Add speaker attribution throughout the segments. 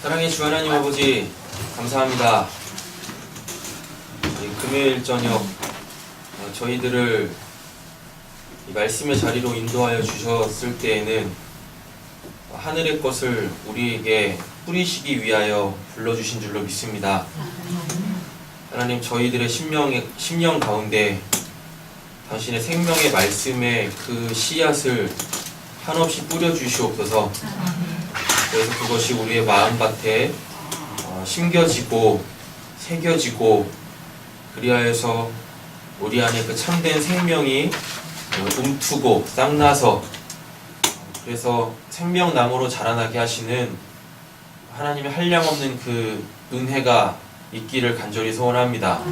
Speaker 1: 사랑의 주 하나님 아버지 감사합니다. 이 금요일 저녁 저희들을 이 말씀의 자리로 인도하여 주셨을 때에는 하늘의 것을 우리에게 뿌리시기 위하여 불러주신 줄로 믿습니다. 하나님, 저희들의 심령 가운데 당신의 생명의 말씀의 그 씨앗을 한없이 뿌려주시옵소서. 그래서 그것이 우리의 마음밭에 심겨지고 새겨지고, 그리하여서 우리 안에 그 참된 생명이 움트고 싹나서, 그래서 생명나무로 자라나게 하시는 하나님의 한량없는 그 은혜가 있기를 간절히 소원합니다.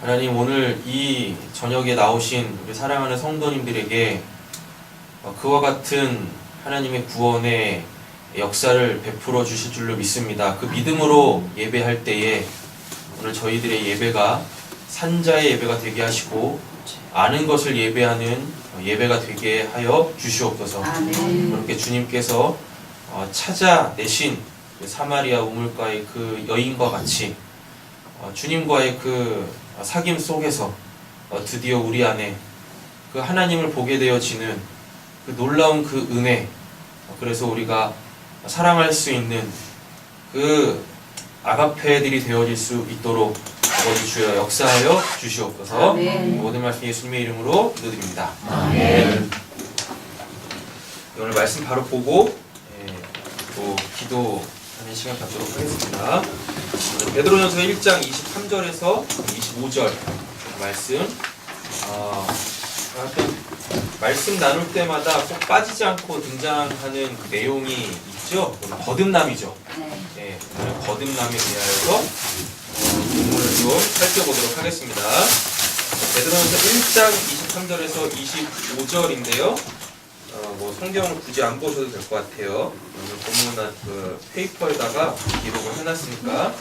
Speaker 1: 하나님, 오늘 이 저녁에 나오신 우리 사랑하는 성도님들에게 그와 같은 하나님의 구원의 역사를 베풀어 주실 줄로 믿습니다. 그 믿음으로 예배할 때에 오늘 저희들의 예배가 산자의 예배가 되게 하시고 아는 것을 예배하는 예배가 되게 하여 주시옵소서. 그렇게 주님께서 찾아내신 사마리아 우물가의 그 여인과 같이 주님과의 그 사귐 속에서 드디어 우리 안에 그 하나님을 보게 되어지는 그 놀라운 그 은혜, 그래서 우리가 사랑할 수 있는 그 아가페들이 되어질 수 있도록 아버지 주여 역사하여 주시옵소서. 모든 말씀 예수님의 이름으로 기도드립니다. 아멘. 오늘 말씀 바로 보고 또 기도하는 시간 갖도록 하겠습니다. 베드로전서 1장 23절에서 25절 말씀. 말씀 나눌 때마다 꼭 빠지지 않고 등장하는 그 내용이 있죠. 거듭남이죠. 네, 거듭남에 대하여서 본문을 좀 살펴보도록 하겠습니다. 베드로전서 1장 23절에서 25절인데요. 성경을 굳이 안 보셔도 될 것 같아요. 본문 그 페이퍼에다가 기록을 해놨으니까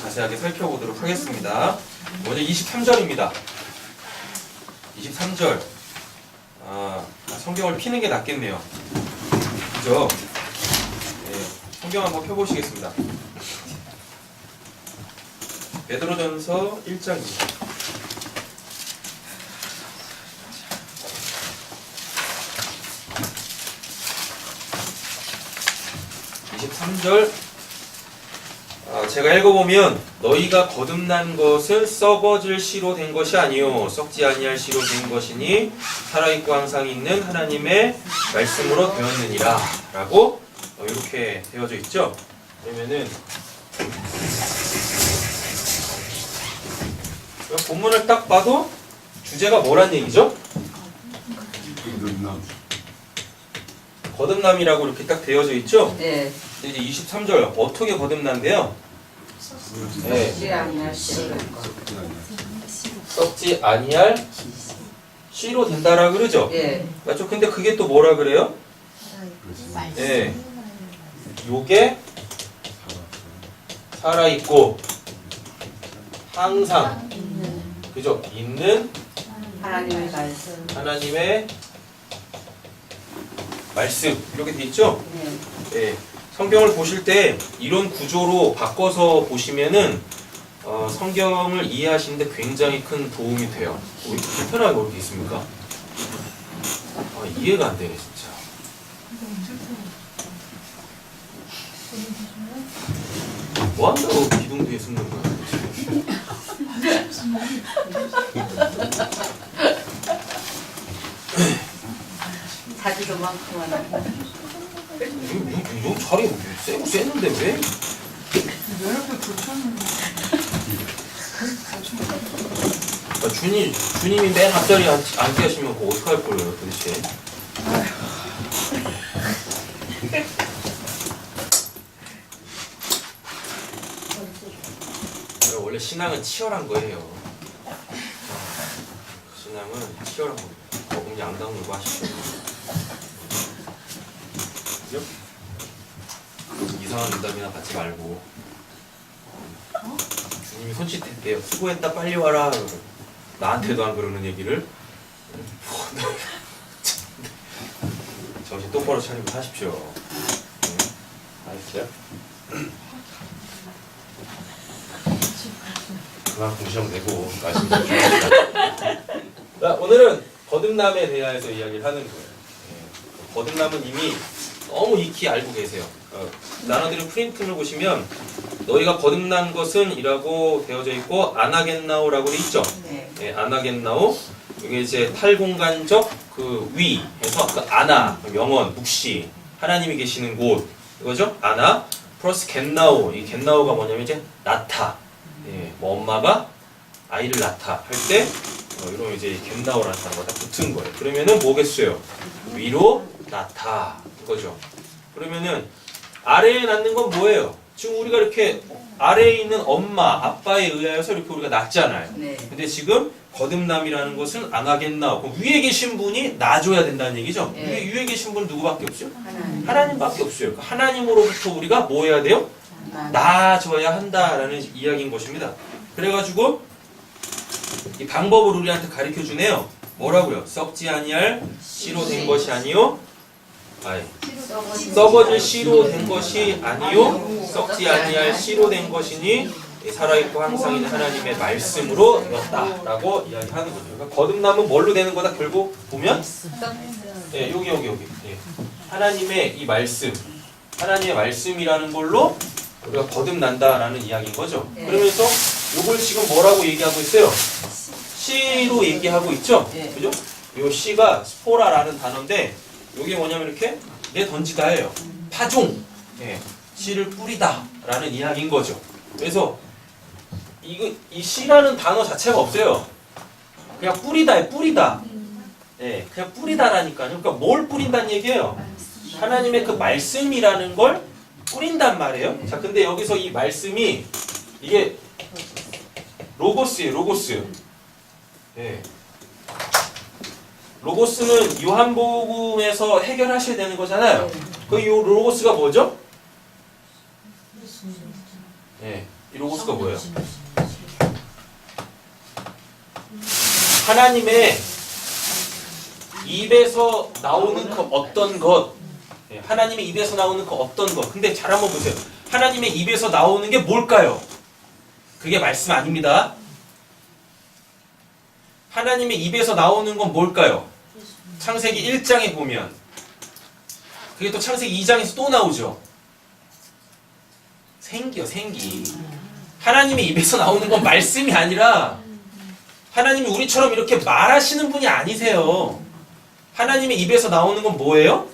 Speaker 1: 자세하게 살펴보도록 하겠습니다. 먼저 23절입니다. 23절. 성경을 피는 게 낫겠네요. 그죠? 네, 성경 한번 펴보시겠습니다. 베드로전서 1장 23절. 제가 읽어보면 너희가 거듭난 것은 썩어질 씨로 된 것이 아니요 썩지 아니할 씨로 된 것이니 살아있고 항상 있는 하나님의 말씀으로 되었느니라 라고 이렇게 되어져 있죠. 그러면은 본문을 딱 봐도 주제가 뭐란 얘기죠? 거듭남이라고 이렇게 딱 되어져 있죠? 네. 이제 23절 어떻게 거듭난대요? 네. 썩지 아니할 씨로 된다라 그러죠? 네. 맞죠? 근데 그게 또 뭐라 그래요? 네. 요게 살아있고 항상 그죠? 있는 하나님의 말씀 이렇게 돼 있죠? 네. 성경을 보실 때 이런 구조로 바꿔서 보시면은 성경을 이해하시는데 굉장히 큰 도움이 돼요. 왜 이렇게 불편하게 그렇게 있습니까? 이해가 안 되네 진짜. 뭐 한다고 기둥 뒤에 숨는 거야?
Speaker 2: 자기도 많고 하나.
Speaker 1: 요 자리 세고 쎘는데 왜?
Speaker 3: 왜 이렇게 불편한데?
Speaker 1: 주님이 맨 앞자리에 앉게 하시면 그거 어떡할 거예요 도대체? 원래 신앙은 치열한 거예요. 신앙은 치열한 겁니다. 그냥 안 다물고 하십시오. 그죠? 이상한 응답이나 받지 말고. 주님이 손짓했대요. 수고했다 빨리 와라. 나한테도 안 그러는 얘기를. 정신 똑바로 차리고 하십시오. 알았어요? 그만 공시형 내고 말씀 좀 주십시오. 오늘은 거듭남에 대해서 이야기를 하는 거예요. 예. 거듭남은 이미 너무 익히 알고 계세요. 단어들의 프린트를 보시면 너희가 거듭난 것은 이라고 되어져 있고 아나겐나오라고 돼 있죠.
Speaker 2: 네.
Speaker 1: 예, 아나겐나오. 이게 이제 탈공간적 그 위에서 그 아나 명언 묵시 하나님이 계시는 곳 이거죠. 아나 플러스 겐나오. 이 겐나오가 뭐냐면 이제 낳다. 예, 뭐 엄마가 아이를 낳다 할 때 이러면 이제 겐나오라는 단어가 딱 붙은 거예요. 그러면은 뭐겠어요? 위로 낳다 이거죠. 그러면은 아래에 낳는 건 뭐예요? 지금 우리가 이렇게 아래에 있는 엄마, 아빠에 의하여서 이렇게 우리가 낳잖아요.
Speaker 2: 네.
Speaker 1: 근데 지금 거듭남이라는 것은 아나겐나오. 그럼 위에 계신 분이 낳아줘야 된다는 얘기죠.
Speaker 2: 네.
Speaker 1: 위에 계신 분은 누구밖에 없어요?
Speaker 2: 하나님.
Speaker 1: 하나님밖에 없어요. 그러니까 하나님으로부터 우리가 뭐 해야 돼요? 낳아줘야 한다라는 이야기인 것입니다. 그래가지고 이 방법을 우리한테 가르쳐 주네요. 뭐라고요? 썩지 아니할 씨로 된 것이 아니요. 아이, 썩어질 씨로 된 것이 아니요. 썩지 아니할 씨로 된 것이니 살아있고 항상 있는 하나님의 말씀으로 되었다라고 이야기하는 거죠. 그러니까 거듭남은 뭘로 되는 거다? 결국 보면 예, 여기. 예. 하나님의 이 말씀, 하나님의 말씀이라는 걸로 우리가 거듭난다라는 이야기인 거죠.
Speaker 2: 네.
Speaker 1: 그러면서 이걸 지금 뭐라고 얘기하고 있어요? 씨로 얘기하고 있죠?
Speaker 2: 네.
Speaker 1: 그죠? 요 씨가 스포라라는 단어인데 이게 뭐냐면 이렇게 내 던지다예요. 파종. 예. 씨를 뿌리다라는 이야기인 거죠. 그래서 이 씨라는 단어 자체가 없어요. 그냥 뿌리다에 뿌리다. 예, 그냥 뿌리다라니까요. 그러니까 뭘 뿌린다는 얘기예요? 하나님의 그 말씀이라는 걸 뿌린단 말이에요. 자, 근데 여기서 이 말씀이 이게 로고스예요. 로고스. 예. 로고스는 요한복음에서 해결하셔야 되는 거잖아요. 그 요 로고스가 뭐죠? 예. 이 로고스가 뭐예요? 하나님의 입에서 나오는 그 어떤 것, 하나님의 입에서 나오는 그 어떤 것. 근데 잘 한번 보세요. 하나님의 입에서 나오는 게 뭘까요? 그게 말씀 아닙니다. 하나님의 입에서 나오는 건 뭘까요? 창세기 1장에 보면 그게 또 창세기 2장에서 또 나오죠. 생기요, 생기. 하나님의 입에서 나오는 건 말씀이 아니라 하나님이 우리처럼 이렇게 말하시는 분이 아니세요. 하나님의 입에서 나오는 건 뭐예요?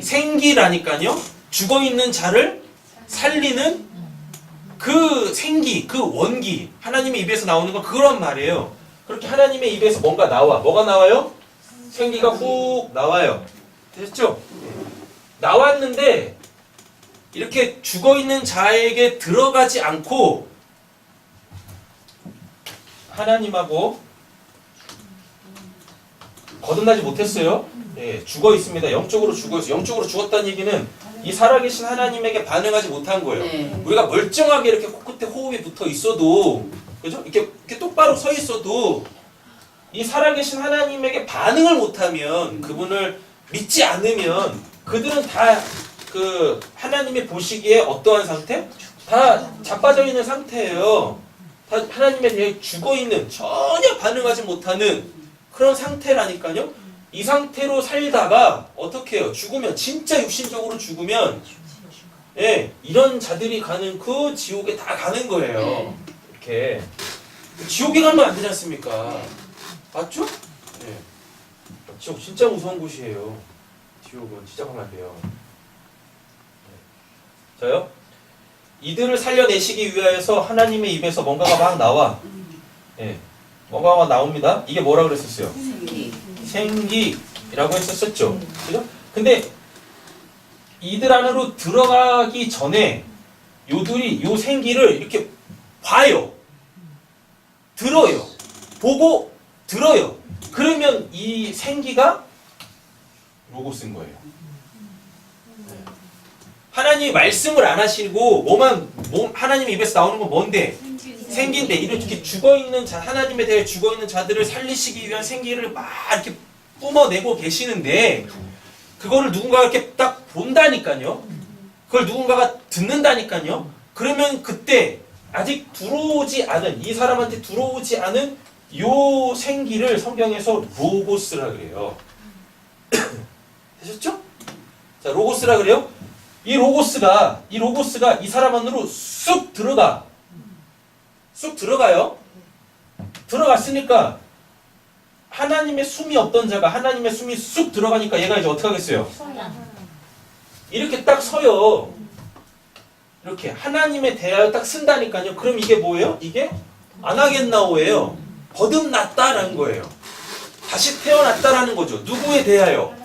Speaker 1: 생기라니까요. 죽어있는 자를 살리는 그 생기, 그 원기. 하나님의 입에서 나오는 건 그런 말이에요. 그렇게 하나님의 입에서 뭔가 나와. 뭐가 나와요? 생기가 훅 나와요. 됐죠? 나왔는데 이렇게 죽어있는 자에게 들어가지 않고 하나님하고 거듭나지 못했어요. 예, 죽어 있습니다. 영적으로 죽어 있어요. 영적으로 죽었다는 얘기는 이 살아계신 하나님에게 반응하지 못한 거예요.
Speaker 2: 네.
Speaker 1: 우리가 멀쩡하게 이렇게 코끝에 호흡이 붙어 있어도, 그죠? 이렇게 똑바로 서 있어도 이 살아계신 하나님에게 반응을 못하면, 그분을 믿지 않으면 그들은 다 그 하나님이 보시기에 어떠한 상태? 다 자빠져 있는 상태예요. 다 하나님에 대해 죽어 있는, 전혀 반응하지 못하는 그런 상태라니까요. 이 상태로 살다가 어떻게 해요? 죽으면, 진짜 육신적으로 죽으면, 예, 이런 자들이 가는 그 지옥에 다 가는 거예요. 이렇게 지옥에 가면 안 되지 않습니까? 맞죠? 예. 지옥 진짜 무서운 곳이에요. 지옥은 진짜 가면 안 돼요. 저요? 이들을 살려내시기 위하여서 하나님의 입에서 뭔가가 막 나와. 예, 뭔가가 막 나옵니다. 이게 뭐라 그랬었어요? 생기라고 했었죠. 그죠? 근데 이들 안으로 들어가기 전에 요들이 요 생기를 이렇게 봐요. 들어요. 보고 들어요. 그러면 이 생기가 로고스인 거예요. 하나님이 말씀을 안 하시고 하나님의 입에서 나오는 건 뭔데? 생기인데 이렇게 죽어있는 자, 하나님에 대해 죽어있는 자들을 살리시기 위한 생기를 막 이렇게 뿜어내고 계시는데 그거를 누군가가 이렇게 딱 본다니까요. 그걸 누군가가 듣는다니까요. 그러면 그때 아직 들어오지 않은, 이 사람한테 들어오지 않은 요 생기를 성경에서 로고스라 그래요. 되셨죠? 자, 로고스라 그래요. 이 로고스가 이 사람 안으로 쑥 들어가요. 들어갔으니까 하나님의 숨이 없던 자가 하나님의 숨이 쑥 들어가니까 얘가 이제 어떻게 하겠어요? 이렇게 딱 서요. 이렇게 하나님에 대하여 딱 쓴다니까요. 그럼 이게 뭐예요? 이게 안 하겠나오예요. 거듭났다라는 거예요. 다시 태어났다라는 거죠. 누구에 대하여?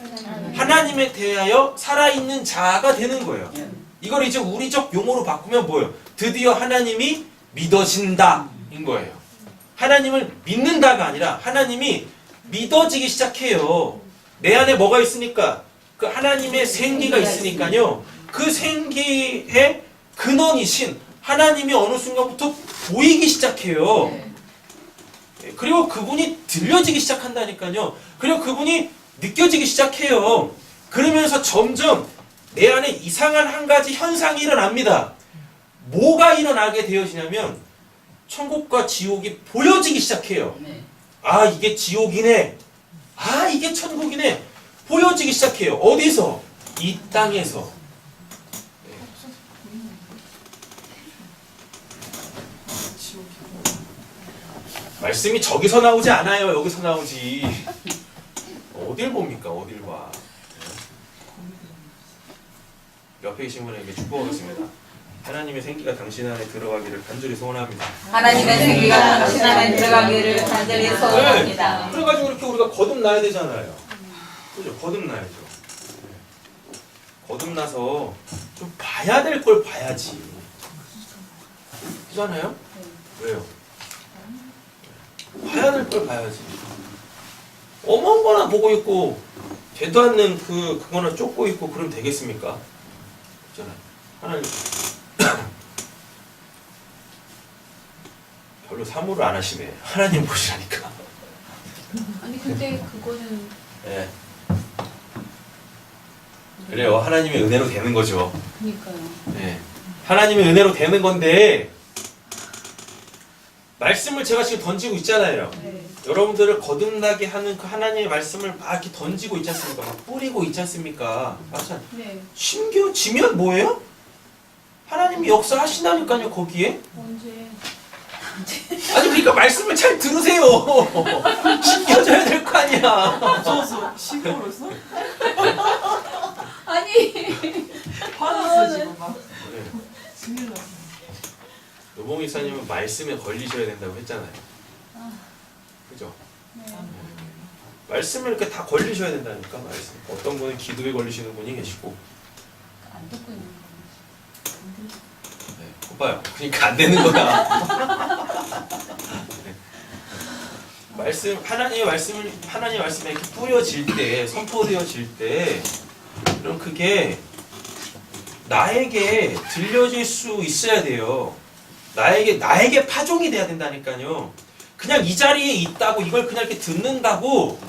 Speaker 1: 하나님에 대하여 살아있는 자가 되는 거예요. 이걸 이제 우리적 용어로 바꾸면 뭐예요? 드디어 하나님이 믿어진다인 거예요. 하나님을 믿는다가 아니라 하나님이 믿어지기 시작해요. 내 안에 뭐가 있으니까? 그 하나님의 생기가 있으니까요. 그 생기의 근원이신 하나님이 어느 순간부터 보이기 시작해요. 그리고 그분이 들려지기 시작한다니까요. 그리고 그분이 느껴지기 시작해요. 그러면서 점점 내 안에 이상한 한 가지 현상이 일어납니다. 뭐가 일어나게 되어지냐면 천국과 지옥이 보여지기 시작해요. 아, 이게 지옥이네. 아, 이게 천국이네. 보여지기 시작해요. 어디서? 이 땅에서. 말씀이 저기서 나오지 않아요. 여기서 나오지. 어딜 봅니까? 어딜 봐. 옆에 계신 분에게 축복하겠습니다. 하나님의 생기가 당신 안에 들어가기를 간절히 소원합니다.
Speaker 2: 하나님의 생기가 당신 안에 들어가기를 간절히 소원합니다.
Speaker 1: 그래가지고 이렇게 우리가 거듭나야 되잖아요. 그죠? 거듭나야죠. 거듭나서 좀 봐야 될 걸 봐야지. 그잖아요? 왜요? 봐야 될 걸 봐야지. 어머한 거나 보고 있고 되도 않는 그거나 쫓고 있고 그러면 되겠습니까? 그잖아요. 하나님 별로 사모를 안 하시네. 하나님 보시라니까.
Speaker 4: 아니 근데 그거는
Speaker 1: 네. 그래요. 하나님의 은혜로 되는 거죠.
Speaker 4: 그니까요.
Speaker 1: 네. 하나님의 은혜로 되는 건데 말씀을 제가 지금 던지고 있잖아요.
Speaker 4: 네.
Speaker 1: 여러분들을 거듭나게 하는 그 하나님의 말씀을 막 이렇게 던지고 있지 않습니까? 막 뿌리고 있지 않습니까? 맞잖아요.
Speaker 4: 네.
Speaker 1: 심겨지면 뭐예요? 하나님이 역사하신다니까요, 거기에.
Speaker 4: 언제?
Speaker 1: 아니, 그러니까 말씀을 잘 들으세요. 심겨져야 될 거 아니야.
Speaker 3: 무서워서 시골로서
Speaker 4: 아니.
Speaker 3: 화났어 지금 막.
Speaker 1: 네.
Speaker 3: 큰일 났어.
Speaker 1: 노봉 이사님은 말씀에 걸리셔야 된다고 했잖아요. 그죠?
Speaker 4: 네.
Speaker 1: 말씀에 이렇게 다 걸리셔야 된다니까, 말씀. 어떤 분은 기도에 걸리시는 분이 계시고.
Speaker 4: 안 듣고 있는 거.
Speaker 1: 네, 오빠요. 그러니까 안 되는 거야. 네. 말씀, 하나님의 말씀에 이렇게 뿌려질 때, 선포되어질 때, 그럼 그게 나에게 들려질 수 있어야 돼요. 나에게 파종이 돼야 된다니까요. 그냥 이 자리에 있다고 이걸 그냥 이렇게 듣는다고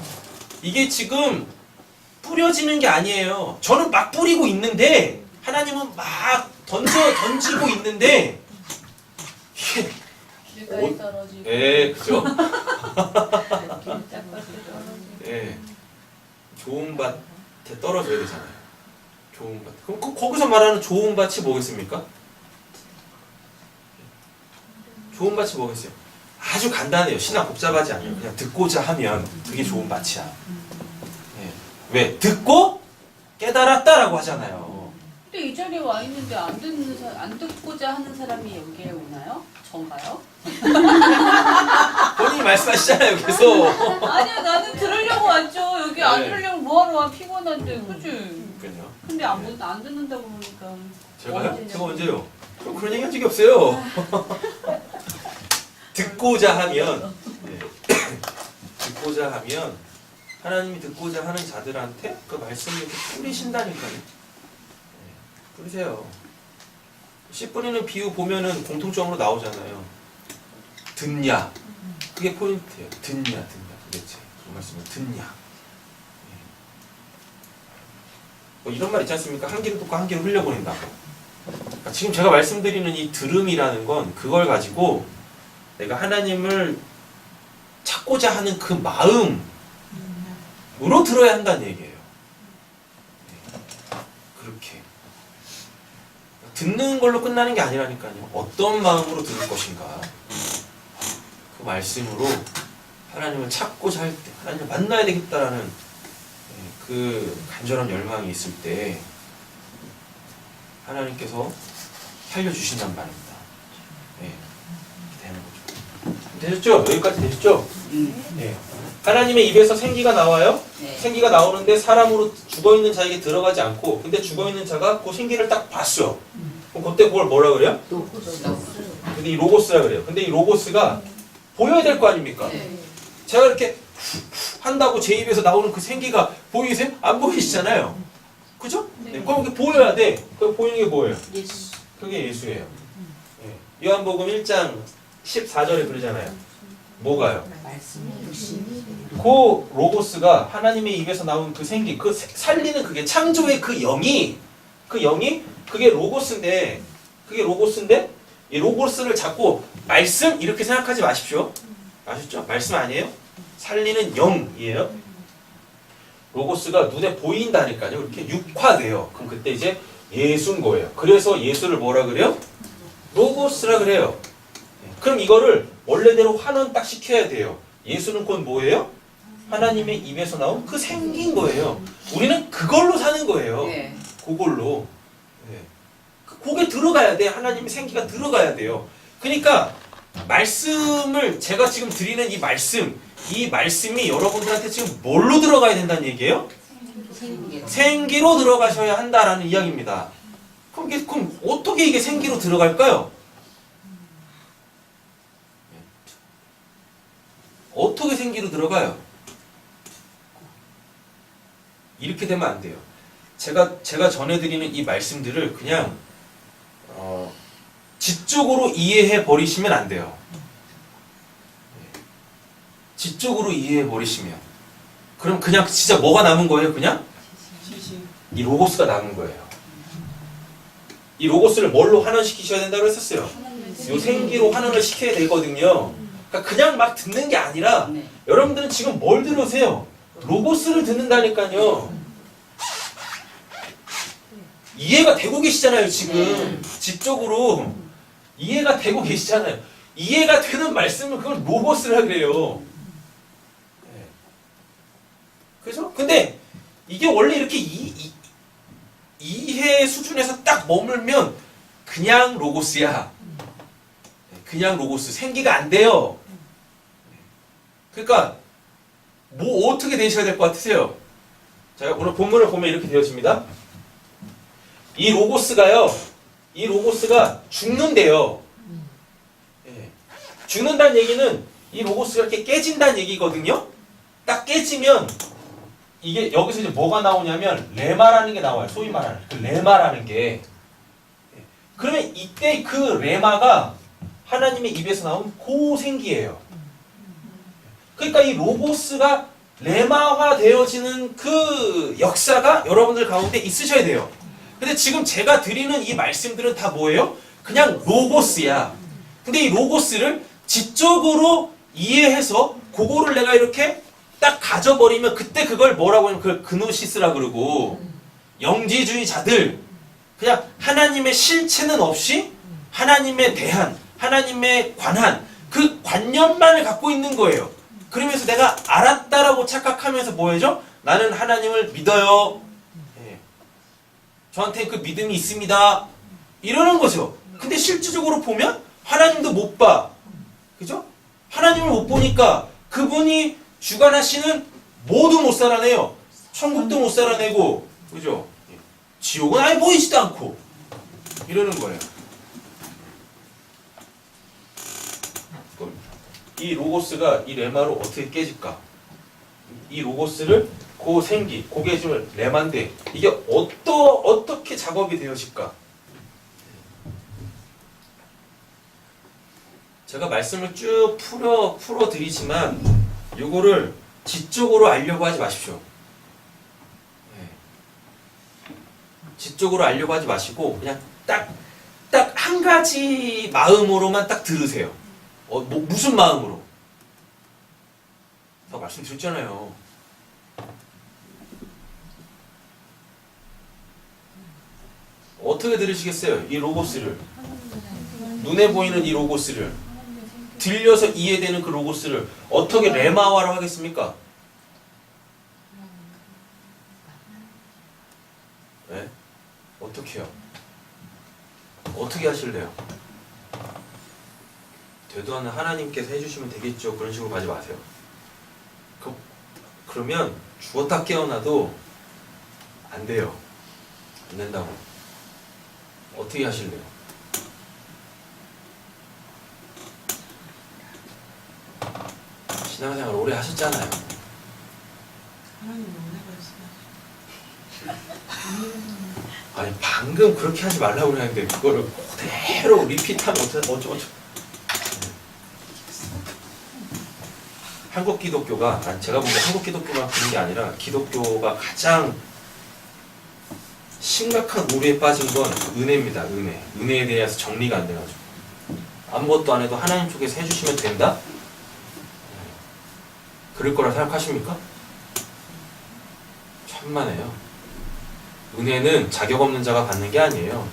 Speaker 1: 이게 지금 뿌려지는 게 아니에요. 저는 막 뿌리고 있는데 하나님은 막 던지고 있는데 이게
Speaker 4: 길가에 떨어지고.
Speaker 1: 예, 그죠?
Speaker 4: 길짝밭에 떨어지고.
Speaker 1: 예, 좋은 밭에 떨어져야 되잖아요. 좋은 밭. 그럼 거기서 말하는 좋은 밭이 뭐겠습니까? 좋은 밭이 뭐겠어요? 아주 간단해요. 신학 복잡하지 않아요. 그냥 듣고자 하면 그게 좋은 밭이야. 예. 왜? 듣고 깨달았다라고 하잖아요.
Speaker 4: 근데 이 자리에 와 있는데 안 듣고자 하는 사람이 여기에 오나요? 전가요?
Speaker 1: 본인이 말씀하시잖아요. 계속.
Speaker 4: 아니야, 나는 들으려고 왔죠. 여기 안
Speaker 1: 네.
Speaker 4: 들으려고 뭐하러 와? 피곤한데, 그치?
Speaker 1: 그러니까요.
Speaker 4: 근데 안 듣는다고 그러니까.
Speaker 1: 제가 언제요? 그런 얘기 한 적이 없어요. 듣고자 하면 듣고자 하면 하나님이 듣고자 하는 자들한테 그 말씀을 이렇게 뿌리신다니까요. 뿌리세요. 씨 뿌리는 비유 보면은 공통점으로 나오잖아요. 듣냐. 그게 포인트예요. 듣냐. 도대체 그 말씀을 듣냐. 뭐 이런 말 있지 않습니까? 한 귀로 듣고 한 귀로 흘려보낸다. 그러니까 지금 제가 말씀드리는 이 들음이라는 건 그걸 가지고 내가 하나님을 찾고자 하는 그 마음으로 들어야 한다는 얘기예요. 그렇게 듣는 걸로 끝나는 게 아니라니까요. 어떤 마음으로 들을 것인가. 그 말씀으로 하나님을 찾고자 할 때, 하나님을 만나야 되겠다라는 그 간절한 열망이 있을 때 하나님께서 살려주신단 말입니다. 네, 되는 거죠. 되셨죠? 여기까지 되셨죠? 네. 하나님의 입에서 생기가 나와요.
Speaker 4: 네.
Speaker 1: 생기가 나오는데 사람으로 죽어있는 자에게 들어가지 않고, 근데 죽어있는 자가 그 생기를 딱 봤어. 그럼 그때 그걸 뭐라 그래요? 근데 이 로고스라 그래요. 근데 이 로고스가 보여야 될 거 아닙니까?
Speaker 4: 네.
Speaker 1: 제가 이렇게 한다고 제 입에서 나오는 그 생기가 보이세요? 안 보이시잖아요. 그죠? 네. 그럼 이게 보여야 돼. 그럼 보이는 게 뭐예요?
Speaker 4: 예수.
Speaker 1: 그게 예수예요. 네. 요한복음 1장 14절에 그러잖아요. 뭐가요? 그 로고스가 하나님의 입에서 나온 그 생기, 그 살리는 그게 창조의 그 영이 그게 로고스인데, 이 로고스를 자꾸 말씀 이렇게 생각하지 마십시오. 아셨죠? 말씀 아니에요? 살리는 영이에요. 로고스가 눈에 보인다니까요. 이렇게 육화돼요. 그럼 그때 이제 예수인 거예요. 그래서 예수를 뭐라 그래요? 로고스라 그래요. 그럼 이거를 원래대로 환원 딱 시켜야 돼요. 예수는 곧 뭐예요? 하나님의 입에서 나온 그 생긴 거예요. 우리는 그걸로 사는 거예요.
Speaker 4: 네.
Speaker 1: 그걸로. 네. 그게 들어가야 돼. 하나님의 생기가 들어가야 돼요. 그러니까 말씀을 제가 지금 드리는 이 말씀이 여러분들한테 지금 뭘로 들어가야 된다는 얘기예요? 생기로 들어가셔야 한다라는 이야기입니다. 그럼 어떻게 이게 생기로 들어갈까요? 어떻게 생기로 들어가요? 이렇게 되면 안 돼요. 제가 전해드리는 이 말씀들을 그냥 지적으로 이해해 버리시면 안 돼요. 지적으로 이해해 버리시면 그럼 그냥 진짜 뭐가 남은 거예요? 그냥 이 로고스가 남은 거예요. 이 로고스를 뭘로 환원시키셔야 된다고 했었어요. 이 생기로 환원을 시켜야 되거든요. 그러니까 그냥 막 듣는 게 아니라
Speaker 4: 네.
Speaker 1: 여러분들은 지금 뭘 들으세요? 로고스를 듣는다니까요. 이해가 되고 계시잖아요. 지금 지적으로 이해가 되고 계시잖아요. 이해가 되는 말씀은 그걸 로고스라 그래요. 네. 그죠? 근데 이게 원래 이렇게 이해 수준에서 딱 머물면 그냥 로고스야. 그냥 로고스. 생기가 안 돼요. 그러니까 뭐 어떻게 되셔야 될 것 같으세요? 자, 오늘 본문을 보면 이렇게 되어집니다. 이 로고스가 죽는데요. 예. 죽는다는 얘기는 이 로고스가 이렇게 깨진다는 얘기거든요. 딱 깨지면 이게 여기서 이제 뭐가 나오냐면 레마라는 게 나와요. 소위 말하는 그 레마라는 게. 예. 그러면 이때 그 레마가 하나님의 입에서 나온 고생기예요. 그러니까 이 로고스가 레마화 되어지는 그 역사가 여러분들 가운데 있으셔야 돼요. 근데 지금 제가 드리는 이 말씀들은 다 뭐예요? 그냥 로고스야. 근데 이 로고스를 지적으로 이해해서 그거를 내가 이렇게 딱 가져버리면 그때 그걸 뭐라고 하냐면 그걸 그노시스라 그러고 영지주의자들 그냥 하나님의 실체는 없이 하나님에 대한 하나님에 관한 그 관념만을 갖고 있는 거예요. 그러면서 내가 알았다라고 착각하면서 뭐해죠? 나는 하나님을 믿어요. 예. 저한테 그 믿음이 있습니다. 이러는 거죠. 근데 실질적으로 보면 하나님도 못 봐. 그죠? 하나님을 못 보니까 그분이 주관하시는 모두 못 살아내요. 천국도 못 살아내고, 그죠? 지옥은 아예 보이지도 않고 이러는 거예요. 이 로고스가 이 레마로 어떻게 깨질까? 이 로고스를 그 생기, 그게 좀 레마인데 이게 어떻게 작업이 되어질까? 제가 말씀을 쭉 풀어 드리지만 요거를 지적으로 알려고 하지 마십시오. 지적으로 알려고 하지 마시고 그냥 딱 한 가지 마음으로만 딱 들으세요. 무슨 마음으로? 제가 말씀드렸잖아요. 어떻게 들으시겠어요? 이 로고스를. 눈에 보이는 이 로고스를. 들려서 이해되는 그 로고스를 어떻게 레마화로 하겠습니까? 네? 어떻게 해요? 어떻게 하실래요? 되도 않는 하나님께서 해주시면 되겠죠. 그런 식으로 가지 마세요. 그러면 죽었다 깨어나도 안 돼요. 안 된다고. 어떻게 하실래요? 신앙생활 오래 하셨잖아요.
Speaker 3: 하나님 은혜가 있어요.
Speaker 1: 아니 방금 그렇게 하지 말라고 그랬는데 그거를 그대로 리피트하면 어쩌 한국 기독교가 제가 보기엔 한국 교도교만 그런 게 아니라 기독교가 가장 심각한 오류에 빠진 건 은혜입니다. 은혜에 대해서 정리가 안 돼가지고 아무것도 안 해도 하나님 쪽에서 해주시면 된다? 그럴 거라 생각하십니까? 천만에요. 은혜는 자격 없는 자가 받는 게 아니에요.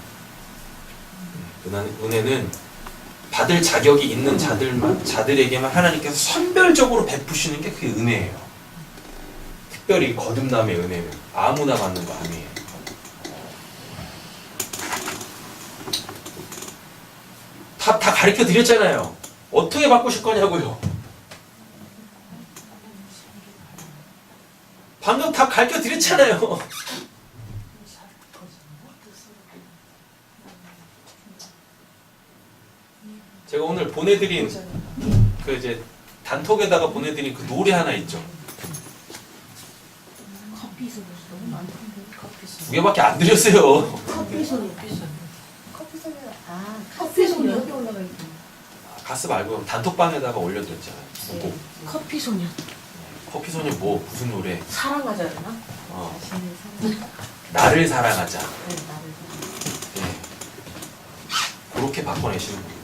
Speaker 1: 은혜는 받을 자격이 있는 자들에게만 하나님께서 선별적으로 베푸시는 게 그게 은혜예요. 특별히 거듭남의 은혜는 아무나 받는 거 아니에요. 다 가르쳐 드렸잖아요. 어떻게 바꾸실 거냐고요. 방금 다 가르쳐 드렸잖아요. 제가 오늘 보내드린 그 이제 단톡에다가 보내드린 그 노래 하나 있죠.
Speaker 5: 커피 소리 너무 많던데. 커피 소리.
Speaker 1: 2개밖에 안 드렸어요.
Speaker 5: 커피 소리. 커피 소리. 아, 커피 소리 여기 올라가 있구나.
Speaker 1: 가스 말고 단톡방에다가 올려드렸잖아요. 보고.
Speaker 5: 커피 소년.
Speaker 1: 커피 소년 뭐 무슨 노래?
Speaker 5: 사랑하자나?
Speaker 1: 어,
Speaker 5: 자신을 사랑.
Speaker 1: 나를 사랑하자.
Speaker 5: 네, 나를 사랑.
Speaker 1: 예. 그렇게 바꿔내시는 겁니다.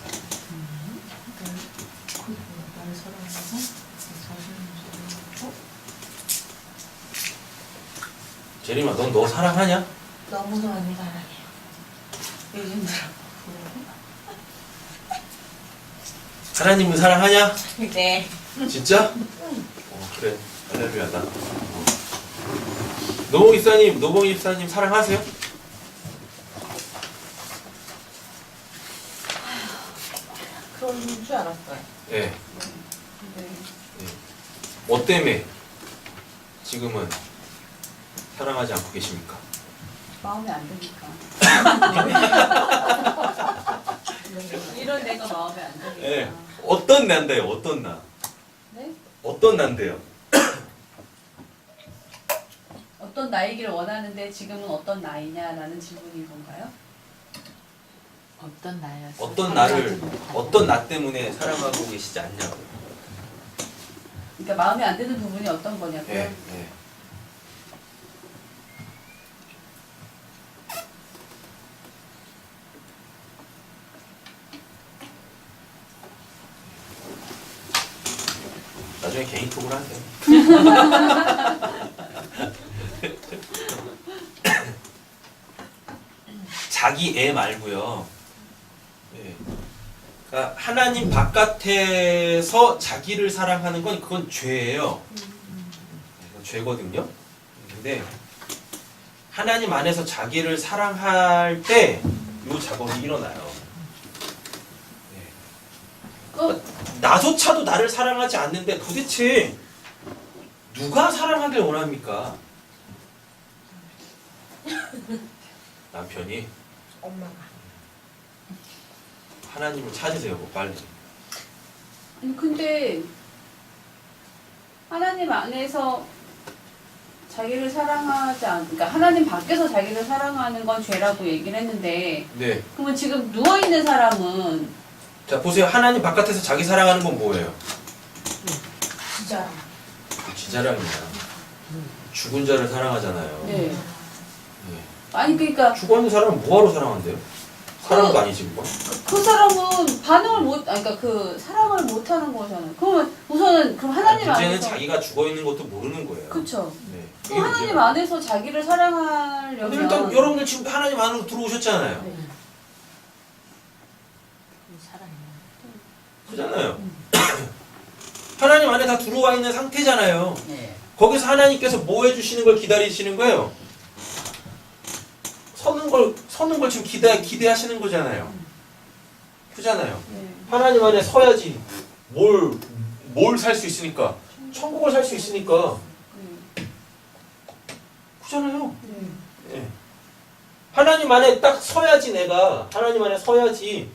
Speaker 5: 나를 사랑하자. 자신을 사랑하고.
Speaker 1: 제리마, 넌 너 사랑하냐?
Speaker 5: 너무도 많이 사랑해요. 요즘 들어.
Speaker 1: 하나님을 사랑하냐?
Speaker 5: 네.
Speaker 1: 진짜? 그래. 할렐루야다. 노봉 입사님 사랑하세요?
Speaker 5: 그런 줄 알았어요.
Speaker 1: 예.
Speaker 5: 근데
Speaker 1: 뭐 때문에 지금은 사랑하지 않고 계십니까?
Speaker 4: 마음에 안 드니까. 이런 내가 마음에 안 드니까.
Speaker 1: 예. 어떤 난데요? 어떤 나?
Speaker 4: 네?
Speaker 1: 어떤 난데요?
Speaker 4: 어떤 나이기를 원하는데 지금은 어떤 나이냐라는 질문인 건가요?
Speaker 5: 어떤 나였어?
Speaker 1: 어떤 나 때문에 사랑하고 계시지 않냐고.
Speaker 4: 그러니까 마음에 안 드는 부분이 어떤 거냐고요?
Speaker 1: 예. 예. 나중에 개인 톡을 하세요. 자기 애 말고요. 예. 그러니까 하나님 바깥에서 자기를 사랑하는 건 그건 죄예요. 그건 죄거든요. 근데 하나님 안에서 자기를 사랑할 때 이 작업이 일어나요. 나조차도 나를 사랑하지 않는데 도대체 누가 사랑하길 원합니까? 남편이?
Speaker 5: 엄마가.
Speaker 1: 하나님을 찾으세요, 빨리.
Speaker 4: 아니 근데 하나님 안에서 자기를 사랑하지 않, 그러니까 하나님 밖에서 자기를 사랑하는 건 죄라고 얘기를 했는데,
Speaker 1: 네.
Speaker 4: 그러면 지금 누워 있는 사람은
Speaker 1: 자, 보세요. 하나님 바깥에서 자기 사랑하는 건 뭐예요?
Speaker 5: 진짜.
Speaker 1: 지자랑이야. 죽은 자를 사랑하잖아요.
Speaker 4: 네.
Speaker 1: 네.
Speaker 4: 아니 그러니까
Speaker 1: 죽어 있는 사람은 뭐하러 사랑한대요? 사랑도 아니지 그거.
Speaker 4: 그 사람은 반응을 못, 아니 그러니까 그 사랑을 못 하는 거잖아요. 그러면 우선은 그럼 하나님
Speaker 1: 문제는
Speaker 4: 안에서
Speaker 1: 자기가 죽어 있는 것도 모르는 거예요.
Speaker 4: 그쵸.
Speaker 1: 네.
Speaker 4: 그럼 하나님 안에서 자기를 사랑하려면
Speaker 1: 일단 여러분들 지금 하나님 안으로 들어오셨잖아요.
Speaker 4: 네.
Speaker 1: 그잖아요. 하나님 안에 다 들어와 있는 상태잖아요.
Speaker 2: 네.
Speaker 1: 거기서 하나님께서 뭐 해주시는 걸 기다리시는 거예요? 서는 걸 지금 기대하시는 거잖아요. 그잖아요.
Speaker 4: 네.
Speaker 1: 하나님 안에 서야지 뭘 살 수 있으니까. 천국을 살 수 있으니까. 그잖아요.
Speaker 4: 네.
Speaker 1: 예. 하나님 안에 딱 서야지 내가 하나님 안에 서야지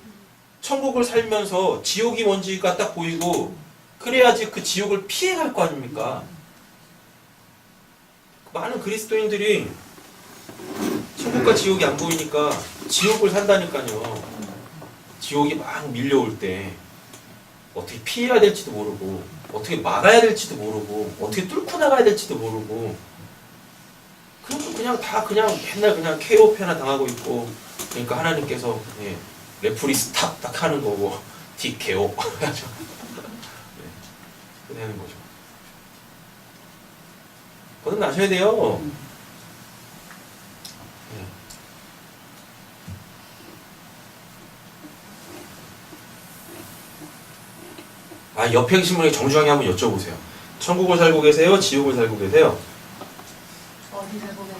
Speaker 1: 천국을 살면서 지옥이 뭔지가 딱 보이고 그래야지 그 지옥을 피해갈 거 아닙니까? 많은 그리스도인들이 천국과 지옥이 안 보이니까 지옥을 산다니까요. 지옥이 막 밀려올 때 어떻게 피해야 될지도 모르고 어떻게 막아야 될지도 모르고 어떻게 뚫고 나가야 될지도 모르고 그냥 다 그냥 맨날 그냥 KO패나 당하고 있고 그러니까 하나님께서 예, 레프리 스탑 딱 하는 거고 뒷KO 해야죠. 되는 거죠. 거듭나셔야 돼요. 네. 아 옆에 계신 분에게 정중하게 한번 여쭤보세요. 천국을 살고 계세요? 지옥을 살고 계세요?
Speaker 5: 어디 살고 계세요?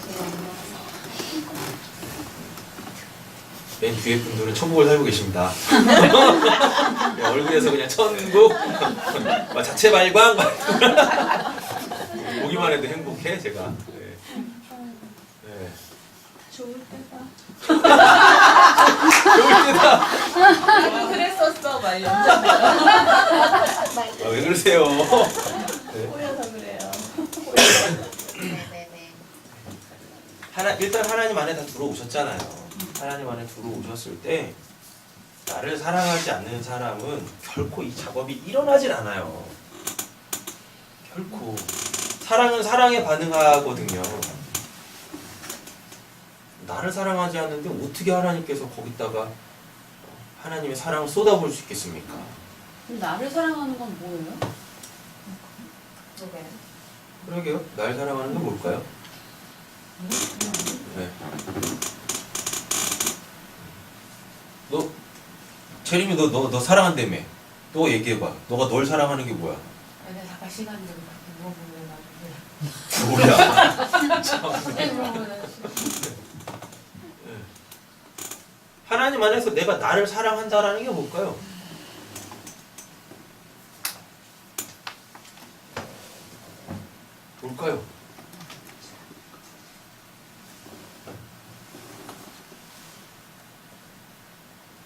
Speaker 1: 맨 뒤에 분들은 천국을 살고 계십니다. 얼굴에서 그냥 천국, 자체 발광, 보기만 해도 행복해 제가. 네. 네.
Speaker 4: 좋을 때다.
Speaker 1: 좋을 때다.
Speaker 2: 그랬었어, 막 이런.
Speaker 1: 왜 그러세요? 네.
Speaker 4: 꼬여서 그래요.
Speaker 5: 네네네.
Speaker 1: 일단 하나님 안에 다 들어오셨잖아요. 하나님 안에 들어오셨을 때 나를 사랑하지 않는 사람은 결코 이 작업이 일어나질 않아요. 결코. 사랑은 사랑에 반응하거든요. 나를 사랑하지 않는데 어떻게 하나님께서 거기다가 하나님의 사랑을 쏟아부을 수 있겠습니까?
Speaker 4: 그럼 나를 사랑하는 건 뭐예요?
Speaker 5: 누구예요?
Speaker 1: 그러게요. 날 사랑하는 게 뭘까요? 네. 재림이 너 사랑한다며. 너 얘기해봐. 너가 널 사랑하는 게 뭐야?
Speaker 5: 내가 잠깐 시간 좀 물어보면
Speaker 1: 뭐야? 참.
Speaker 5: 물어보면
Speaker 1: 하나님 안에서 내가 나를 사랑한다라는 게 뭘까요? 뭘까요?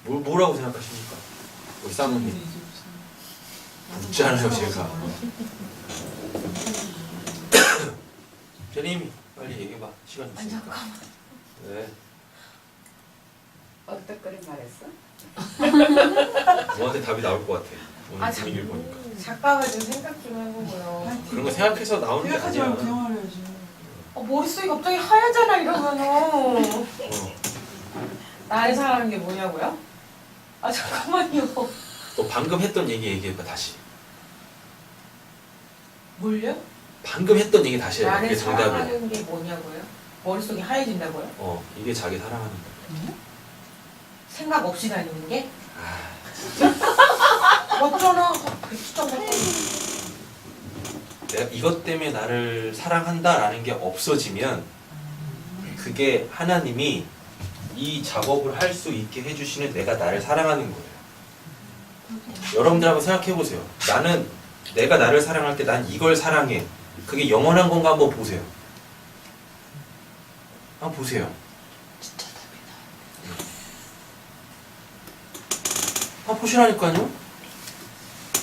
Speaker 1: 뭐라고 생각하십니까? 우리 사모님. 묻잖아요, 제가. 재림이 빨리 얘기해봐. 시간 좀 있으니까.
Speaker 5: 잠깐만.
Speaker 1: 네.
Speaker 2: 어떡거리 말했어?
Speaker 1: 너한테 답이 나올 것 같아. 오늘
Speaker 5: 아,
Speaker 1: 분위기를 보니까.
Speaker 5: 잠깐만 좀 생각 좀 해보고요.
Speaker 1: 그런 거 생각해서 나오는 게
Speaker 3: 생각하지
Speaker 1: 아니야.
Speaker 3: 말고 대화를 해야지.
Speaker 5: 머릿속이 갑자기 하얘잖아 이러면은.
Speaker 1: 어.
Speaker 5: 나를 사랑하는 게 뭐냐고요? 아 잠깐만요.
Speaker 1: 너 방금 했던 얘기해봐 다시.
Speaker 5: 뭘요?
Speaker 1: 방금 했던 얘기 다시 해.
Speaker 5: 나를
Speaker 1: 그게 정답이야.
Speaker 5: 사랑하는 게 뭐냐고요? 머릿속이 하얘진다고요?
Speaker 1: 이게 자기 사랑하는 거야.
Speaker 5: 생각 없이 다니는 게?
Speaker 1: 아,
Speaker 5: 맞잖아. 진짜 맞잖아.
Speaker 1: 내가 이것 때문에 나를 사랑한다라는 게 없어지면 그게 하나님이 이 작업을 할 수 있게 해주시는 내가 나를 사랑하는 거예요. 여러분들 한번 생각해 보세요. 내가 나를 사랑할 때 난 이걸 사랑해. 그게 영원한 건가 한번 보세요. 한번 보세요. 한번 보시라니까요.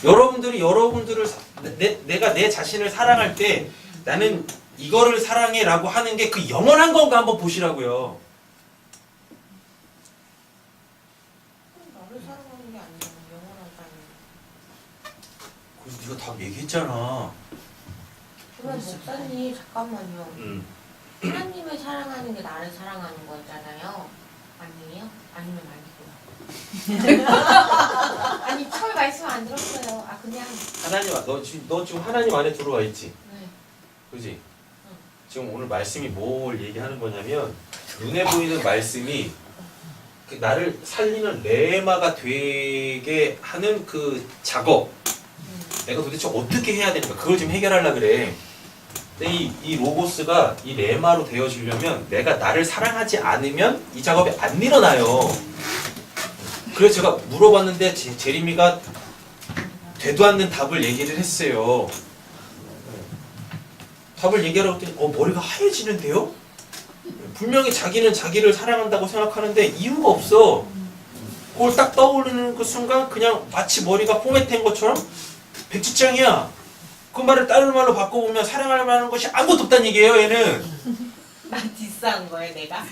Speaker 1: 여러분들을 내가 내 자신을 사랑할 때 나는 이거를 사랑해라고 하는 게 그 영원한 건가 한번 보시라고요.
Speaker 5: 나를 사랑하는 게 아니라 영원하다니.
Speaker 1: 그래서 네가 답 얘기했잖아.
Speaker 5: 그러면 목사님 잠깐만요. 하나님을 사랑하는 게 나를 사랑하는 거잖아요. 아니에요? 아니면 아니고요. 아니 처음 말씀 안 들었어요. 아 그냥
Speaker 1: 하나님, 너 지금 하나님 안에 들어와 있지?
Speaker 5: 네.
Speaker 1: 그지? 지금 오늘 말씀이 뭘 얘기하는 거냐면 눈에 보이는 말씀이 그 나를 살리는 레마가 되게 하는 그 작업, 내가 도대체 어떻게 해야 되는가, 그걸 지금 해결하려고 그래. 근데 이 로고스가 이 레마로 되어지려면 내가 나를 사랑하지 않으면 이 작업이 안 일어나요. 그래서 제가 물어봤는데 제리미가 되도 않는 답을 얘기를 했어요. 답을 얘기하라고 했더니 머리가 하얘지는데요? 분명히 자기는 자기를 사랑한다고 생각하는데 이유가 없어. 그걸 딱 떠오르는 그 순간 그냥 마치 머리가 포맷된 것처럼 백지장이야. 그 말을 다른 말로 바꿔보면 사랑할 만한 것이 아무것도 없다는 얘기예요, 얘는.
Speaker 5: 나 디스한 거예요, 내가?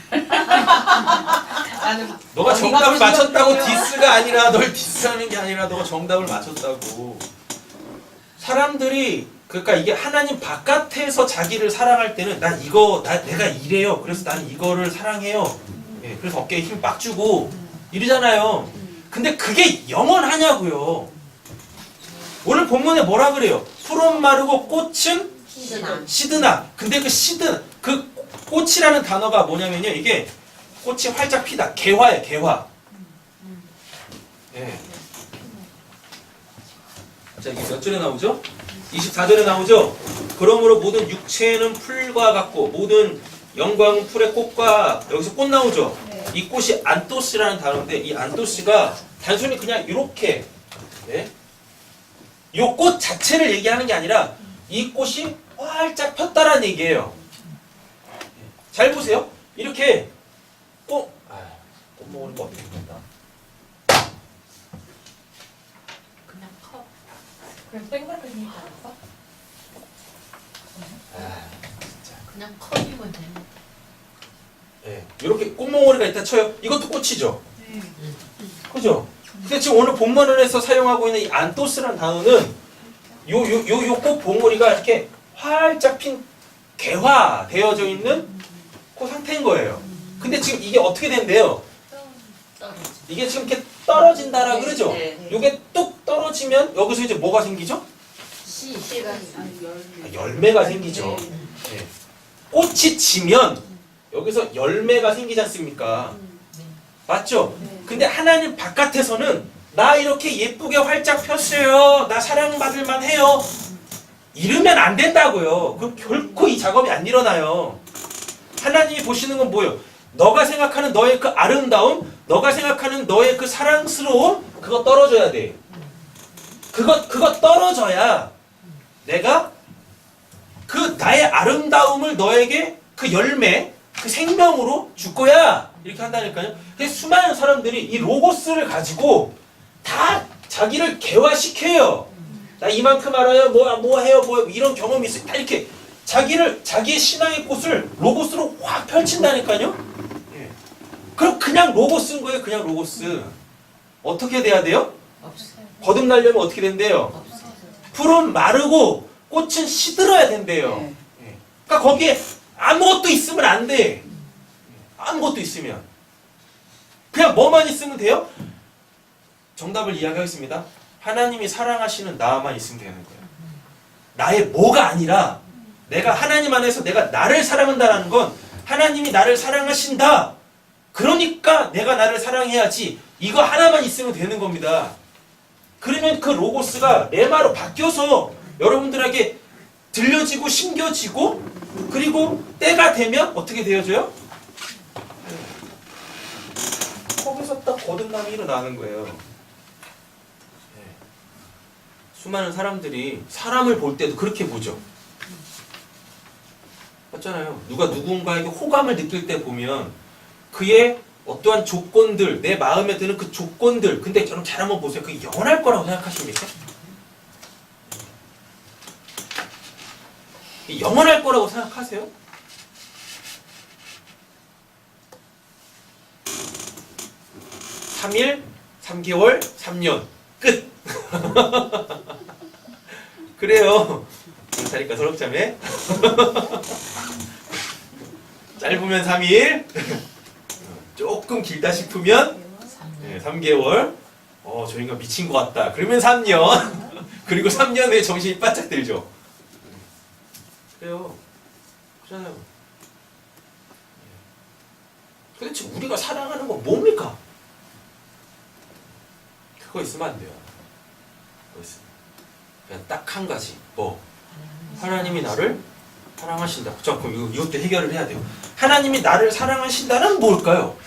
Speaker 5: 나는
Speaker 1: 너가 정답을 맞췄다고 디스가 아니라 널 디스하는 게 아니라 너가 정답을 맞췄다고. 사람들이 그러니까 이게 하나님 바깥에서 자기를 사랑할 때는 내가 이래요. 그래서 나는 이거를 사랑해요. 예, 그래서 어깨에 힘 빡 주고 이러잖아요. 근데 그게 영원하냐고요. 오늘 본문에 뭐라 그래요? 풀은 마르고 꽃은 시드나. 근데 그 꽃이라는 단어가 뭐냐면요. 이게 꽃이 활짝 피다. 개화예요, 개화. 예. 자, 이게 몇 절에 나오죠? 24절에 나오죠? 그러므로 모든 육체는 풀과 같고 모든 영광은 풀의 꽃과, 여기서 꽃 나오죠?
Speaker 4: 네.
Speaker 1: 이 꽃이 안토스라는 단어인데 이 안토스가 단순히 그냥 이렇게, 네? 이 꽃 자체를 얘기하는 게 아니라 이 꽃이 활짝 폈다라는 얘기예요. 잘 보세요. 이렇게 꽃 먹으니까 어떻게 된다.
Speaker 5: 그냥 컵. 그냥 땡그랗게 알았어? 그냥 컵이면 되는.
Speaker 1: 예, 이렇게 꽃몽오리가 있다 쳐요. 이것도 꽃이죠. 그죠? 근데 지금 오늘 본문에서 사용하고 있는 이 안토스라는 단어는 요 꽃 봉오리가 이렇게 활짝 핀 개화되어져 있는 그 상태인 거예요. 근데 지금 이게 어떻게 된대요? 이게 지금 이렇게 떨어진다라 그러죠?
Speaker 2: 네.
Speaker 1: 이게 뚝 떨어지면 여기서 이제 뭐가 생기죠?
Speaker 2: 씨가
Speaker 1: 열매가 생기죠. 네. 꽃이 지면 여기서 열매가 생기지 않습니까? 맞죠? 근데 하나님 바깥에서는 나 이렇게 예쁘게 활짝 폈어요. 나 사랑받을 만해요. 이러면 안 된다고요. 그럼 결코 이 작업이 안 일어나요. 하나님이 보시는 건 뭐예요? 너가 생각하는 너의 그 아름다움, 너가 생각하는 너의 그 사랑스러움, 그거 떨어져야 돼. 그거 떨어져야 내가 그 나의 아름다움을 너에게 그 열매, 그 생명으로 줄 거야. 이렇게 한다니까요. 근데 수많은 사람들이 이 로고스를 가지고 다 자기를 개화시켜요. 나 이만큼 알아요. 뭐 해요. 이런 경험이 있어요. 다 이렇게 자기의 신앙의 꽃을 로고스로 확 펼친다니까요. 예. 그럼 그냥 로고스인 거예요. 그냥 로고스. 어떻게 돼야 돼요?
Speaker 5: 없어요.
Speaker 1: 거듭나려면 어떻게 된대요?
Speaker 5: 없어요.
Speaker 1: 풀은 마르고 꽃은 시들어야 된대요.
Speaker 4: 네.
Speaker 1: 예. 그러니까 거기에 아무것도 있으면 안 돼. 아무것도 있으면. 그냥 뭐만 있으면 돼요? 정답을 이야기하겠습니다. 하나님이 사랑하시는 나만 있으면 되는 거예요. 나의 뭐가 아니라 내가 하나님 안에서 내가 나를 사랑한다는 건 하나님이 나를 사랑하신다. 그러니까 내가 나를 사랑해야지. 이거 하나만 있으면 되는 겁니다. 그러면 그 로고스가 레마로 바뀌어서 여러분들에게 들려지고 심겨지고 그리고 때가 되면 어떻게 되어져요? 거기서 딱 거듭남이 일어나는 거예요. 수많은 사람들이 사람을 볼 때도 그렇게 보죠. 맞잖아요. 누가 누군가에게 호감을 느낄 때 보면 그의 어떠한 조건들, 내 마음에 드는 그 조건들, 근데 여러분 잘 한번 보세요. 그게 영원할 거라고 생각하십니까? 영원할 거라고 생각하세요? (3일) (3개월) (3년) 끝! 그래요. 그렇다니까 서럽자매. 짧으면 3일, 조금 길다 싶으면 3개월. 저 인간 미친 것 같다. 그러면 3년. 그리고 3년 후에 정신이 바짝 들죠. 그래요. 그렇잖아요. 도대체 우리가 사랑하는 건 뭡니까? 그거 있으면 안 돼요. 그거 있으면. 그냥 딱 한 가지. 뭐? 하나님이 나를 사랑하신다. 자, 그럼 이것도 해결을 해야 돼요. 하나님이 나를 사랑하신다는 뭘까요?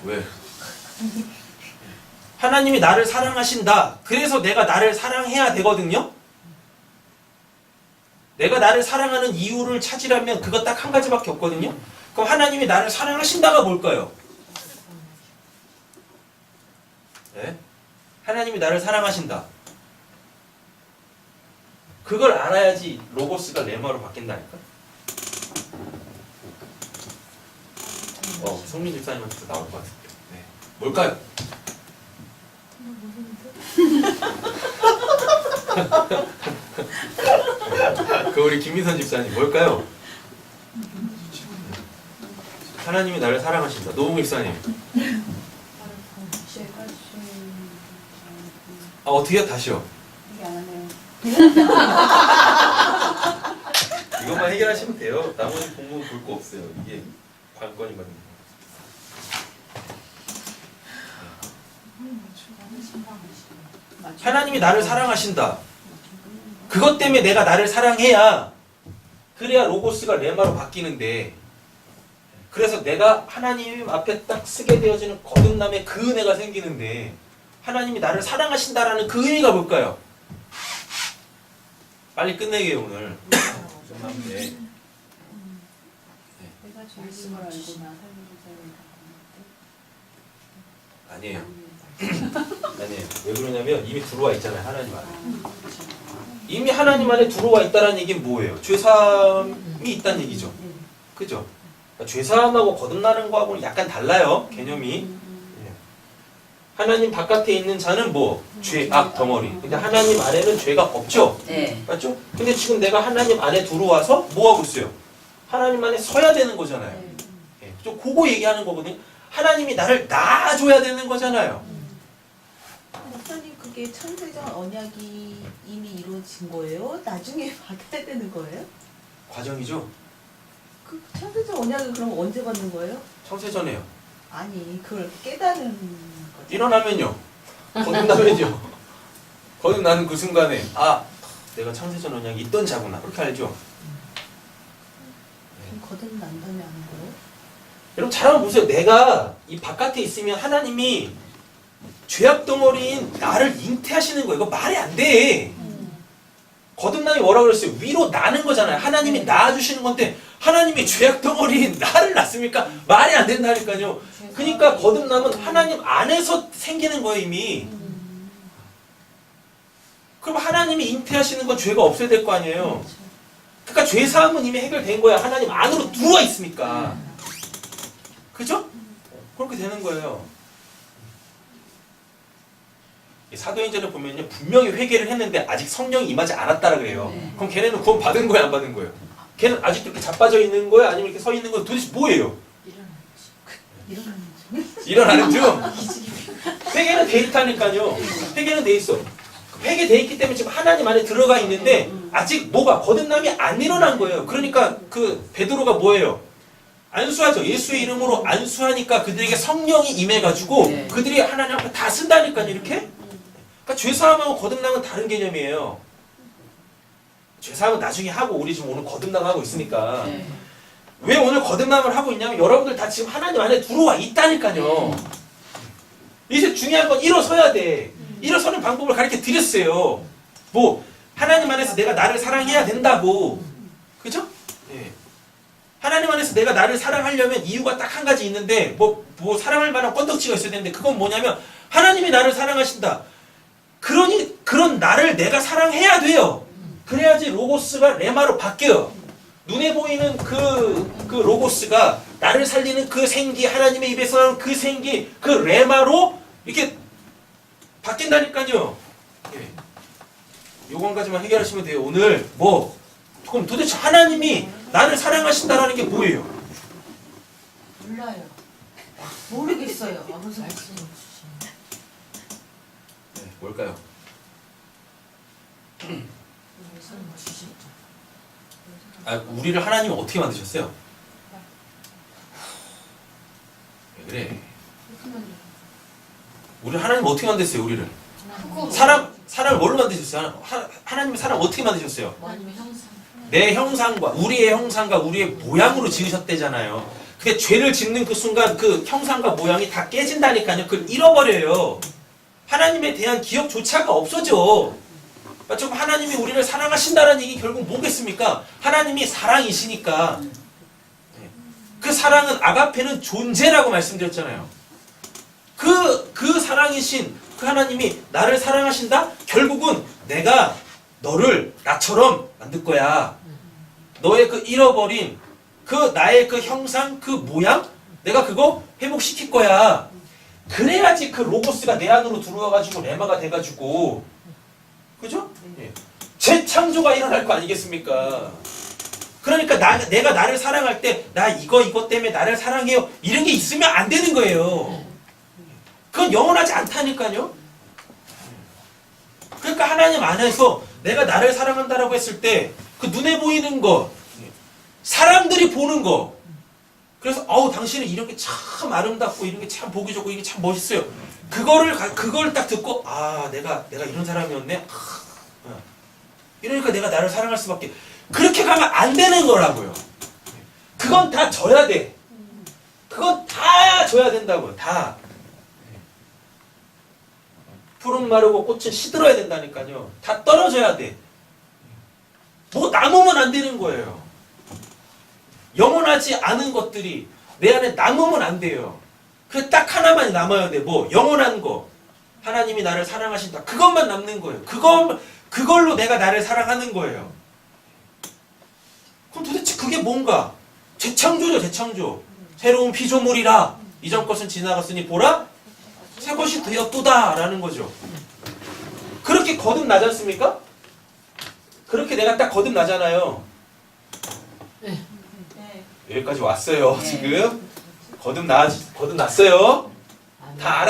Speaker 1: 왜? 하나님이 나를 사랑하신다. 그래서 내가 나를 사랑해야 되거든요. 내가 나를 사랑하는 이유를 찾으려면 그거 딱 한 가지밖에 없거든요. 그럼 하나님이 나를 사랑하신다가 뭘까요? 네? 하나님이 나를 사랑하신다. 그걸 알아야지 로고스가 레마로 바뀐다니까. 성민 집사님한테도 나올 것 같은데. 네. 뭘까요? 그 우리 김민선 집사님 뭘까요? 하나님이 나를 사랑하신다. 노웅 집사님. 어떻게 다시요?
Speaker 4: 이게 안 하네요.
Speaker 1: 이것만 해결하시면 돼요. 나머지 공부는 볼 거 없어요. 이게 관건이거든요. 하나님이 나를 사랑하신다. 그것 때문에 내가 나를 사랑해야 그래야 로고스가 레마로 바뀌는데, 그래서 내가 하나님 앞에 딱 쓰게 되어지는 거듭남의 그 은혜가 생기는데, 하나님이 나를 사랑하신다라는 그 의미가 뭘까요? 빨리 끝내게요 오늘. 네.
Speaker 4: 내가 주신 걸 알고 나 살리는
Speaker 1: 아니에요. 아니에요. 왜 그러냐면 이미 들어와 있잖아요. 하나님 안에. 이미 하나님 안에 들어와 있다는 얘기는 뭐예요? 죄사함이 있다는 얘기죠. 그죠? 그러니까 죄사함하고 거듭나는 거하고는 약간 달라요. 개념이. 하나님 바깥에 있는 자는 뭐? 죄악 덩어리. 근데 하나님 안에는 죄가 없죠?
Speaker 2: 네.
Speaker 1: 맞죠? 근데 지금 내가 하나님 안에 들어와서 뭐 하고 있어요? 하나님 안에 서야 되는 거잖아요. 좀 그거 얘기하는 거거든요. 하나님이 나를 낳아줘야 되는 거잖아요.
Speaker 6: 목사님 그게 창세전 언약이 이미 이루어진 거예요? 나중에 받아야 되는 거예요?
Speaker 1: 과정이죠.
Speaker 6: 그 창세전 언약은 그럼 언제 받는 거예요?
Speaker 1: 창세전에요.
Speaker 6: 아니 그걸 깨달은 거죠.
Speaker 1: 일어나면요. 거듭나면요. 거듭나는 그 순간에 내가 창세전 언약이 있던 자구나. 그렇게 알죠.
Speaker 6: 그럼 거듭난 다음에 하는 거예요?
Speaker 1: 여러분 잘 한번 보세요. 내가 이 바깥에 있으면 하나님이 죄악 덩어리인 나를 잉태하시는 거예요. 이거 말이 안 돼. 거듭남이 뭐라고 그랬어요? 위로 나는 거잖아요. 하나님이 낳아주시는 건데 하나님이 죄악 덩어리인 나를 낳습니까? 말이 안 된다니까요. 그러니까 거듭남은 하나님 안에서 생기는 거예요 이미. 그럼 하나님이 잉태하시는 건 죄가 없어야 될 거 아니에요. 그러니까 죄사함은 이미 해결된 거야. 하나님 안으로 들어와 있으니까. 그죠? 그렇게 되는 거예요. 사도행전을 보면요, 분명히 회개를 했는데 아직 성령이 임하지 않았다라 그래요. 그럼 걔네는 구원 받은 거예요, 안 받은 거예요? 걔는 아직도 이렇게 자빠져 있는 거예요, 아니면 이렇게 서 있는 거예요? 도대체 뭐예요? 일어나는 중. 회개는 돼 있다니까요. 회개는 돼 있어. 회개돼 있기 때문에 지금 하나님 안에 들어가 있는데 아직 뭐가 거듭남이 안 일어난 거예요. 그러니까 그 베드로가 뭐예요? 안수하죠. 예수의 이름으로 안수하니까 그들에게 성령이 임해가지고 그들이 하나님 앞에 다 쓴다니까요. 이렇게. 그러니까 죄사함하고 거듭남은 다른 개념이에요. 죄사함은 나중에 하고 우리 지금 오늘 거듭남 하고 있으니까. 왜 오늘 거듭남을 하고 있냐면 여러분들 다 지금 하나님 안에 들어와 있다니까요. 이제 중요한 건 일어서야 돼. 일어서는 방법을 가르쳐 드렸어요. 뭐 하나님 안에서 내가 나를 사랑해야 된다고. 그죠? 예. 하나님 안에서 내가 나를 사랑하려면 이유가 딱 한 가지 있는데 뭐 사랑할 만한 건덕지가 있어야 되는데 그건 뭐냐면 하나님이 나를 사랑하신다. 그러니 그런 나를 내가 사랑해야 돼요. 그래야지 로고스가 레마로 바뀌어요. 눈에 보이는 그 로고스가 나를 살리는 그 생기, 하나님의 입에서 나오는 그 생기, 그 레마로 이렇게 바뀐다니까요. 예. 요거 한 가지만 해결하시면 돼요. 오늘 뭐 그럼 도대체 하나님이 나를 사랑하신다라는 게 뭐예요?
Speaker 5: 몰라요. 모르겠어요. 아무튼 말씀
Speaker 1: 네, 뭘까요? 우리를 하나님이 어떻게 만드셨어요? 왜 그래? 우리를 하나님 어떻게 만드셨어요? 우리를 사람을 뭘로 만드셨어요? 하나님이 사람 어떻게 만드셨어요?
Speaker 5: 아니면 형상.
Speaker 1: 내 형상과 우리의 형상과 우리의 모양으로 지으셨대잖아요. 근데 죄를 짓는 그 순간 그 형상과 모양이 다 깨진다니까요. 그걸 잃어버려요. 하나님에 대한 기억조차가 없어져. 맞죠? 하나님이 우리를 사랑하신다는 얘기 결국 뭐겠습니까? 하나님이 사랑이시니까. 그 사랑은 아가페는 존재라고 말씀드렸잖아요. 그 사랑이신 그 하나님이 나를 사랑하신다? 결국은 내가 너를 나처럼 만들 거야. 너의 그 잃어버린 그 나의 그 형상, 그 모양, 내가 그거 회복시킬 거야. 그래야지 그 로고스가 내 안으로 들어와가지고 레마가 돼가지고, 그죠? 재창조가 일어날 거 아니겠습니까? 그러니까 내가 나를 사랑할 때 나 이거 때문에 나를 사랑해요. 이런 게 있으면 안 되는 거예요. 그건 영원하지 않다니까요. 그러니까 하나님 안에서 내가 나를 사랑한다라고 했을 때 그 눈에 보이는 거, 사람들이 보는 거, 그래서 당신은 이런 게 참 아름답고 이런 게 참 보기 좋고 이게 참 멋있어요. 그걸 딱 듣고 내가 이런 사람이었네. 이러니까 내가 나를 사랑할 수밖에. 그렇게 가면 안 되는 거라고요. 그건 다 져야 돼. 그건 다 져야 된다고요. 다. 푸른 마르고 꽃은 시들어야 된다니까요. 다 떨어져야 돼. 뭐 남으면 안 되는 거예요. 영원하지 않은 것들이 내 안에 남으면 안 돼요. 그 딱 하나만 남아야 돼. 뭐 영원한 거. 하나님이 나를 사랑하신다. 그것만 남는 거예요. 그걸로 내가 나를 사랑하는 거예요. 그럼 도대체 그게 뭔가? 재창조죠, 재창조. 새로운 피조물이라. 이전 것은 지나갔으니 보라 새 것이 되었도다 라는 거죠. 그렇게 거듭나지 않습니까? 그렇게 내가 딱 거듭나잖아요.
Speaker 6: 네.
Speaker 1: 여기까지 왔어요. 지금 거듭났어요. 다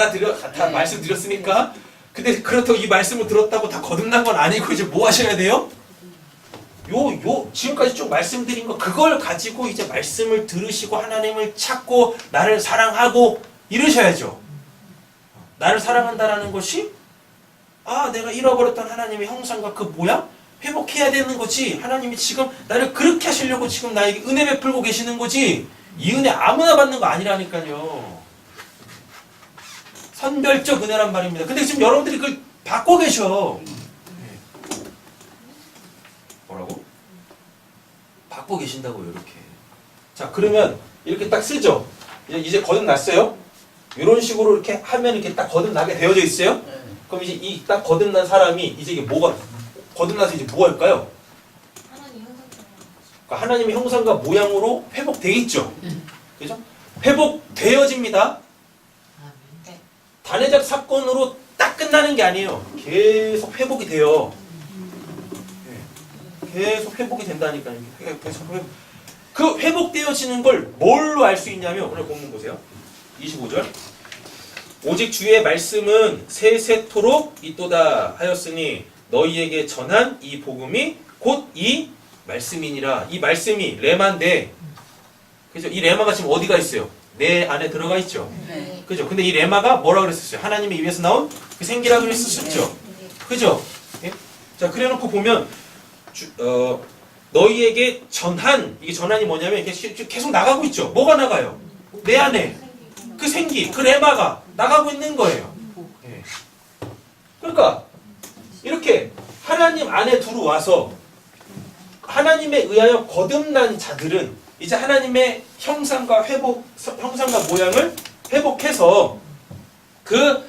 Speaker 1: 다 말씀드렸으니까. 근데 그렇다고 이 말씀을 들었다고 다 거듭난 건 아니고 이제 뭐 하셔야 돼요? 지금까지 쭉 말씀드린 거 그걸 가지고 이제 말씀을 들으시고 하나님을 찾고 나를 사랑하고 이러셔야죠. 나를 사랑한다라는 것이 내가 잃어버렸던 하나님의 형상과 그 모양 회복해야 되는 거지. 하나님이 지금 나를 그렇게 하시려고 지금 나에게 은혜 베풀고 계시는 거지. 이 은혜 아무나 받는 거 아니라니까요. 선별적 은혜란 말입니다. 근데 지금 여러분들이 그걸 받고 계셔. 뭐라고? 받고 계신다고요, 이렇게. 자, 그러면 이렇게 딱 쓰죠. 이제 거듭났어요. 이런 식으로 이렇게 하면 이렇게 딱 거듭나게 되어져 있어요. 그럼 이제 이 딱 거듭난 사람이 이제 이게 뭐가 거듭나서 이제 뭐 할까요?
Speaker 5: 하나님 형상처럼.
Speaker 1: 그러니까 하나님의 형상과 모양으로 회복돼 있죠. 그죠? 회복되어집니다.
Speaker 5: 네.
Speaker 1: 단회작 사건으로 딱 끝나는 게 아니에요. 계속 회복이 돼요. 계속 회복이 된다니까요. 계속 회복. 그 회복되어지는 걸 뭘로 알 수 있냐면 오늘 본문 보세요. 25절. 오직 주의 말씀은 세세토록 있도다 하였으니 너희에게 전한 이 복음이 곧 이 말씀이니라. 이 말씀이 레마인데, 그죠? 이 레마가 지금 어디가 있어요? 내 안에 들어가 있죠.
Speaker 2: 네.
Speaker 1: 그죠? 근데 이 레마가 뭐라 그랬었어요? 하나님의 입에서 나온 그 생기라 그랬었죠. 그죠? 예? 자, 그래놓고 보면 너희에게 전한, 이게 전한이 뭐냐면 계속 나가고 있죠. 뭐가 나가요? 내 안에 그 생기, 그 레마가 나가고 있는 거예요. 예. 그러니까 이렇게 하나님 안에 들어와서 하나님에 의하여 거듭난 자들은 이제 하나님의 형상과 모양을 회복해서 그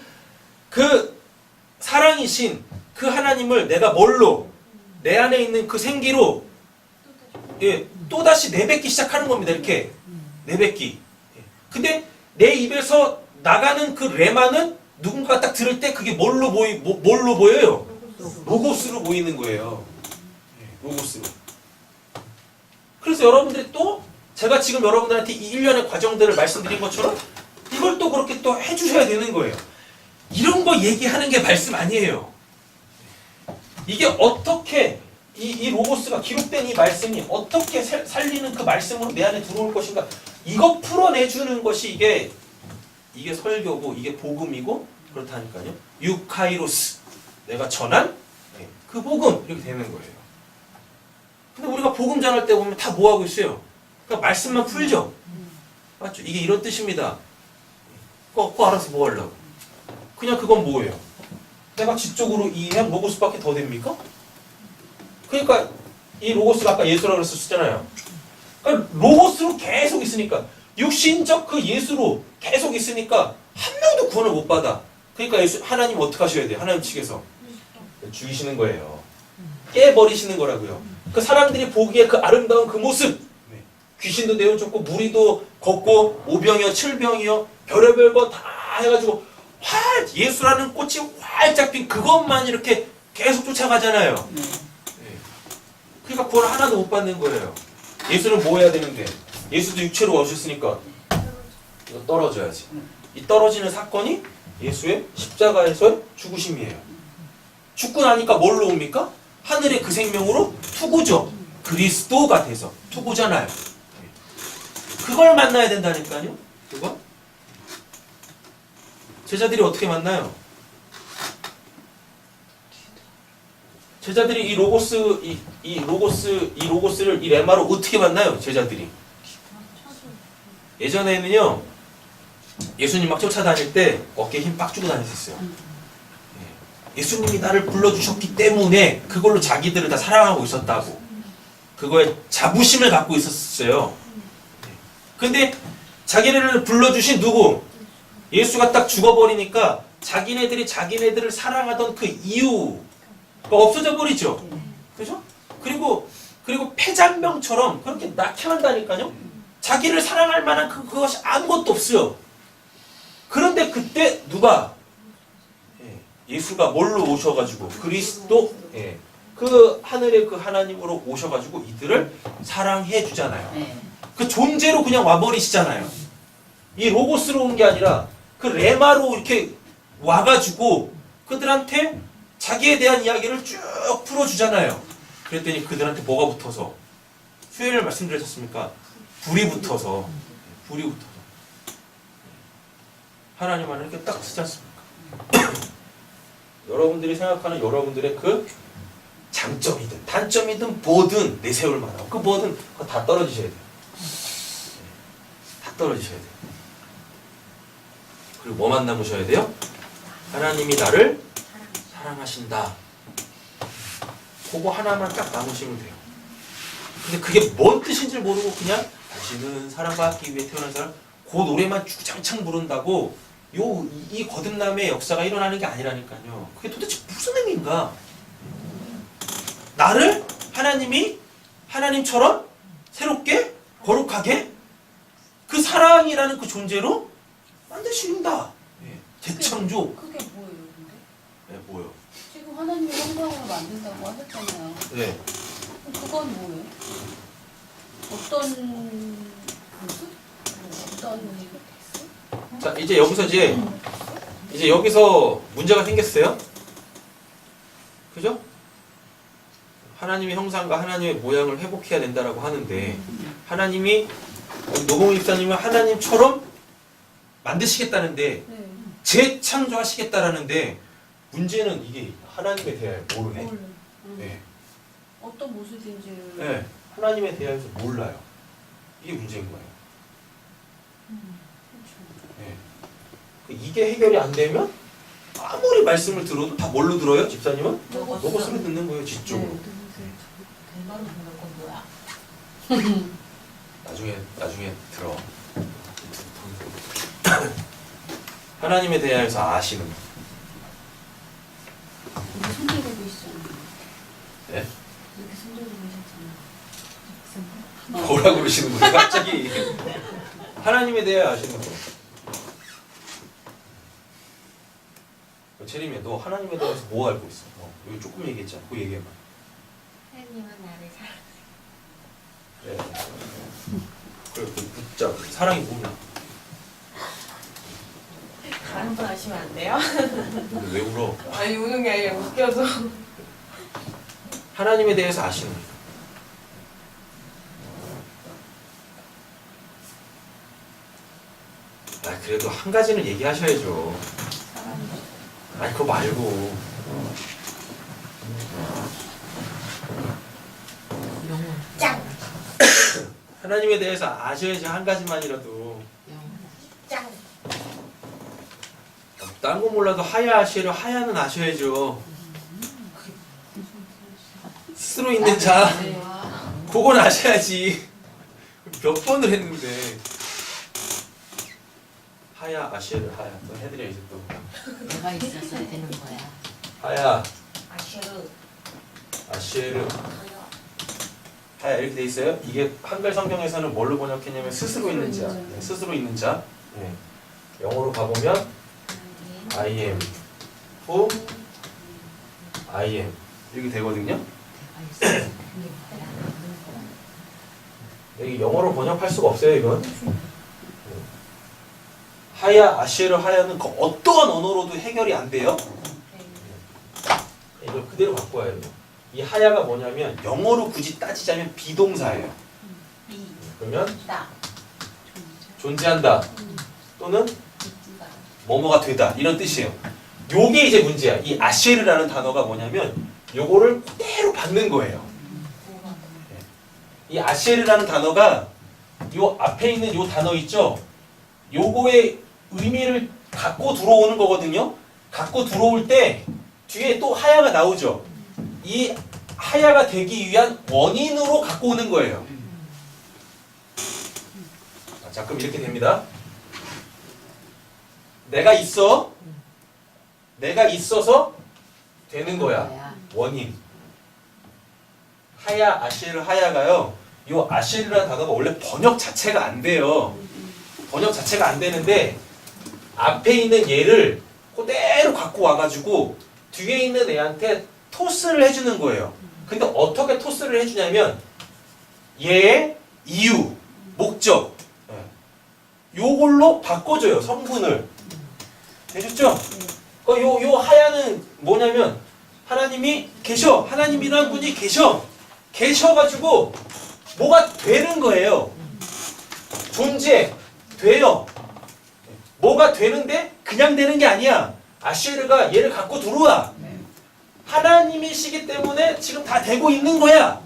Speaker 1: 사랑이신 그 하나님을 내가 뭘로 내 안에 있는 그 생기로 또다시 내뱉기 시작하는 겁니다. 이렇게 내뱉기. 근데 내 입에서 나가는 그 레마는 누군가가 딱 들을 때 그게 뭘로 보여요? 로고스로 보이는 거예요. 로고스로. 그래서 여러분들이 또 제가 지금 여러분들한테 이 일련의 과정들을 말씀드린 것처럼 이걸 또 그렇게 또 해주셔야 되는 거예요. 이런 거 얘기하는 게 말씀 아니에요. 이게 어떻게 이 로고스가 기록된 이 말씀이 어떻게 살리는 그 말씀으로 내 안에 들어올 것인가, 이거 풀어내주는 것이 이게 설교고 이게 복음이고 그렇다니까요. 유카이로스, 내가 전한 그 복음, 이렇게 되는 거예요. 근데 우리가 복음 전할 때 보면 다 뭐 하고 있어요? 그러니까 말씀만 풀죠. 맞죠? 이게 이런 뜻입니다. 그거 알아서 뭐 하려고? 그냥 그건 뭐예요? 내가 지적으로 이해한 로고스밖에 더 됩니까? 그러니까 이 로고스가 아까 예수라고 그랬었잖아요. 그러니까 로고스로 계속 있으니까, 육신적 그 예수로 계속 있으니까 한 명도 구원을 못 받아. 그러니까 하나님 어떻게 하셔야 돼요? 하나님 측에서 죽이시는 거예요. 깨버리시는 거라고요. 그 사람들이 보기에 그 아름다운 그 모습, 귀신도 내어쫓고 무리도 걷고 오병이어 칠병이어 별의별 거 다 해가지고 예수라는 꽃이 활짝 핀 그것만 이렇게 계속 쫓아가잖아요. 그러니까 구원 하나도 못 받는 거예요. 예수는 뭐 해야 되는데? 예수도 육체로 오셨으니까 이거 떨어져야지. 이 떨어지는 사건이 예수의 십자가에서의 죽으심이에요. 죽고 나니까 뭘로 옵니까? 하늘의 그 생명으로 투구죠. 그리스도가 돼서 투구잖아요. 그걸 만나야 된다니까요. 그거? 제자들이 어떻게 만나요? 제자들이 이 로고스를 이 레마로 어떻게 만나요? 제자들이 예전에는요, 예수님 막 쫓아다닐 때 어깨에 힘 빡 주고 다녔었어요. 예수님이 나를 불러주셨기 때문에 그걸로 자기들을 다 사랑하고 있었다고, 그거에 자부심을 갖고 있었어요. 근데 자기네를 불러주신 누구? 예수가 딱 죽어버리니까 자기네들이 자기네들을 사랑하던 그 이유가 없어져 버리죠. 그죠? 그리고 폐잔병처럼 그렇게 낙향한다니까요. 자기를 사랑할 만한 그것이 아무것도 없어요. 그런데 그때 누가? 예수가 뭘로 오셔가지고 그리스도, 그 하늘의 그 하나님으로 오셔가지고 이들을 사랑해 주잖아요. 그 존재로 그냥 와버리시잖아요. 이 로고스로 온 게 아니라 그 레마로 이렇게 와가지고 그들한테 자기에 대한 이야기를 쭉 풀어주잖아요. 그랬더니 그들한테 뭐가 붙어서? 수요일에 말씀드렸습니까? 불이 붙어서. 하나님 안에 이렇게 딱 쓰지 않습니까? 여러분들이 생각하는 여러분들의 그 장점이든 단점이든 뭐든 내세울 만하고 그 뭐든 그거 다 떨어지셔야 돼요. 다 떨어지셔야 돼요. 그리고 뭐만 남으셔야 돼요? 하나님이 나를 사랑하신다. 그거 하나만 딱 남으시면 돼요. 근데 그게 뭔 뜻인지 모르고 그냥 당신은 사랑받기 위해 태어난 사람, 그 노래만 주장창 부른다고 이 거듭남의 역사가 일어나는 게 아니라니까요. 그게 도대체 무슨 의미인가? 나를 하나님이 하나님처럼 새롭게 거룩하게 그 사랑이라는 그 존재로 만드신다. 재창조.
Speaker 4: 그게 뭐예요, 근데?
Speaker 1: 뭐요?
Speaker 4: 지금 하나님의 형상으로 만든다고 하셨잖아요.
Speaker 1: 네.
Speaker 4: 그건 뭐예요? 어떤 모습? 어떤 의미가 됐어?
Speaker 1: 자, 이제 여기서 이제 여기서 문제가 생겼어요. 그죠? 하나님의 형상과 하나님의 모양을 회복해야 된다라고 하는데, 하나님이 노봉 입사님은 하나님처럼 만드시겠다는데,
Speaker 4: 네.
Speaker 1: 재창조하시겠다라는데, 문제는 이게 하나님에 대하여 모르네.
Speaker 4: 몰라.
Speaker 1: 네.
Speaker 4: 어떤 모습인지를.
Speaker 1: 네. 하나님에 대해서 몰라요. 이게 문제인 거예요. 네. 이게 해결이 안 되면 아무리 말씀을 들어도 다 뭘로 들어요? 집사님은? 로고스로 듣는 거예요. 지적으로.
Speaker 5: 대마로 보는 건 뭐야?
Speaker 1: 나중에 들어. 하나님에 대해서 아시는 거.
Speaker 4: 우리 손들고 있잖아.
Speaker 1: 네?
Speaker 4: 이렇게 손들고 계셨잖아.
Speaker 1: 뭐라고 그러시는 거예요? 갑자기. 하나님에 대해 아시는 거. 체림이야, 너 하나님에 대해서 뭐 알고 있어? 여기 조금 얘기했잖아. 그거 얘기해봐.
Speaker 5: 하나님은 나를
Speaker 1: 네. 그리고 붙잡고 사랑이 뭐냐?
Speaker 5: 다른 분 하시면 안 돼요?
Speaker 1: 근데 왜 울어?
Speaker 5: 아니 우는 게 아니라 웃겨서.
Speaker 1: 하나님에 대해서 아시는 거예요. 아, 그래도 한 가지는 얘기하셔야죠. 아니, 그거 말고.
Speaker 5: 짱!
Speaker 1: 하나님에 대해서 아셔야지, 한 가지만이라도.
Speaker 5: 짱!
Speaker 1: 딴 거 몰라도 하야 아시를 하야는 아셔야죠. 스스로 있는 자, 그건 아셔야지. 몇 번을 했는데. 하야 아시를 하야 또 해드려야지 또.
Speaker 2: 내가 있어서 되는 거야.
Speaker 1: 하야
Speaker 5: 아쉐르.
Speaker 1: 아시를 하야 이렇게 돼 있어요. 이게 한글 성경에서는 뭘로 번역했냐면 스스로 있는 자. 네, 스스로 있는 자. 네. 영어로 가보면 I am, who I am 이렇게 되거든요. 여기 영어로 번역할 수가 없어요, 이건. 하야, 아시르 하야는 그 어떠한 언어로도 해결이 안 돼요. 이걸 그대로 바꿔야 돼요. 이 하야가 뭐냐면 영어로 굳이 따지자면 비동사예요. 그러면 존재한다 또는 뭐뭐가 되다 이런 뜻이에요. 요게 이제 문제야. 이 아시르라는 단어가 뭐냐면 요거를 그대로 받는 거예요. 이 아시르라는 단어가 요 앞에 있는 요 단어 있죠? 요거의 의미를 갖고 들어오는 거거든요. 갖고 들어올 때 뒤에 또 하야가 나오죠. 이 하야가 되기 위한 원인으로 갖고 오는 거예요. 자, 그럼 이렇게 됩니다. 내가 있어. 내가 있어서 되는 거야. 원인. 하야, 아시르, 하야가요. 요 아시르라는 단어가 원래 번역 자체가 안 돼요. 번역 자체가 안 되는데 앞에 있는 얘를 그대로 갖고 와가지고 뒤에 있는 애한테 토스를 해주는 거예요. 근데 어떻게 토스를 해주냐면 얘의 이유, 목적 요걸로 바꿔줘요. 성분을. 해줬죠? 요 하야는 뭐냐면 하나님이 계셔. 하나님이라는 분이 계셔. 계셔가지고 뭐가 되는 거예요. 존재, 돼요. 뭐가 되는데 그냥 되는 게 아니야. 아시르가 얘를 갖고 들어와. 하나님이시기 때문에 지금 다 되고 있는 거야.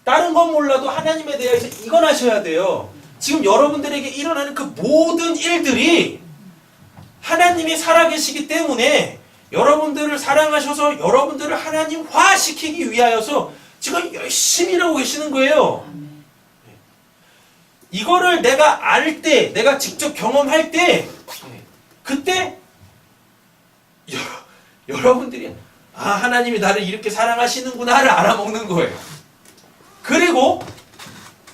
Speaker 1: 다른 건 몰라도 하나님에 대해서 이건 하셔야 돼요. 지금 여러분들에게 일어나는 그 모든 일들이 하나님이 살아계시기 때문에 여러분들을 사랑하셔서 여러분들을 하나님화 시키기 위하여서 지금 열심히 일하고 계시는 거예요. 이거를 내가 알 때, 내가 직접 경험할 때, 그때 여러분들이 하나님이 나를 이렇게 사랑하시는구나를 알아먹는 거예요. 그리고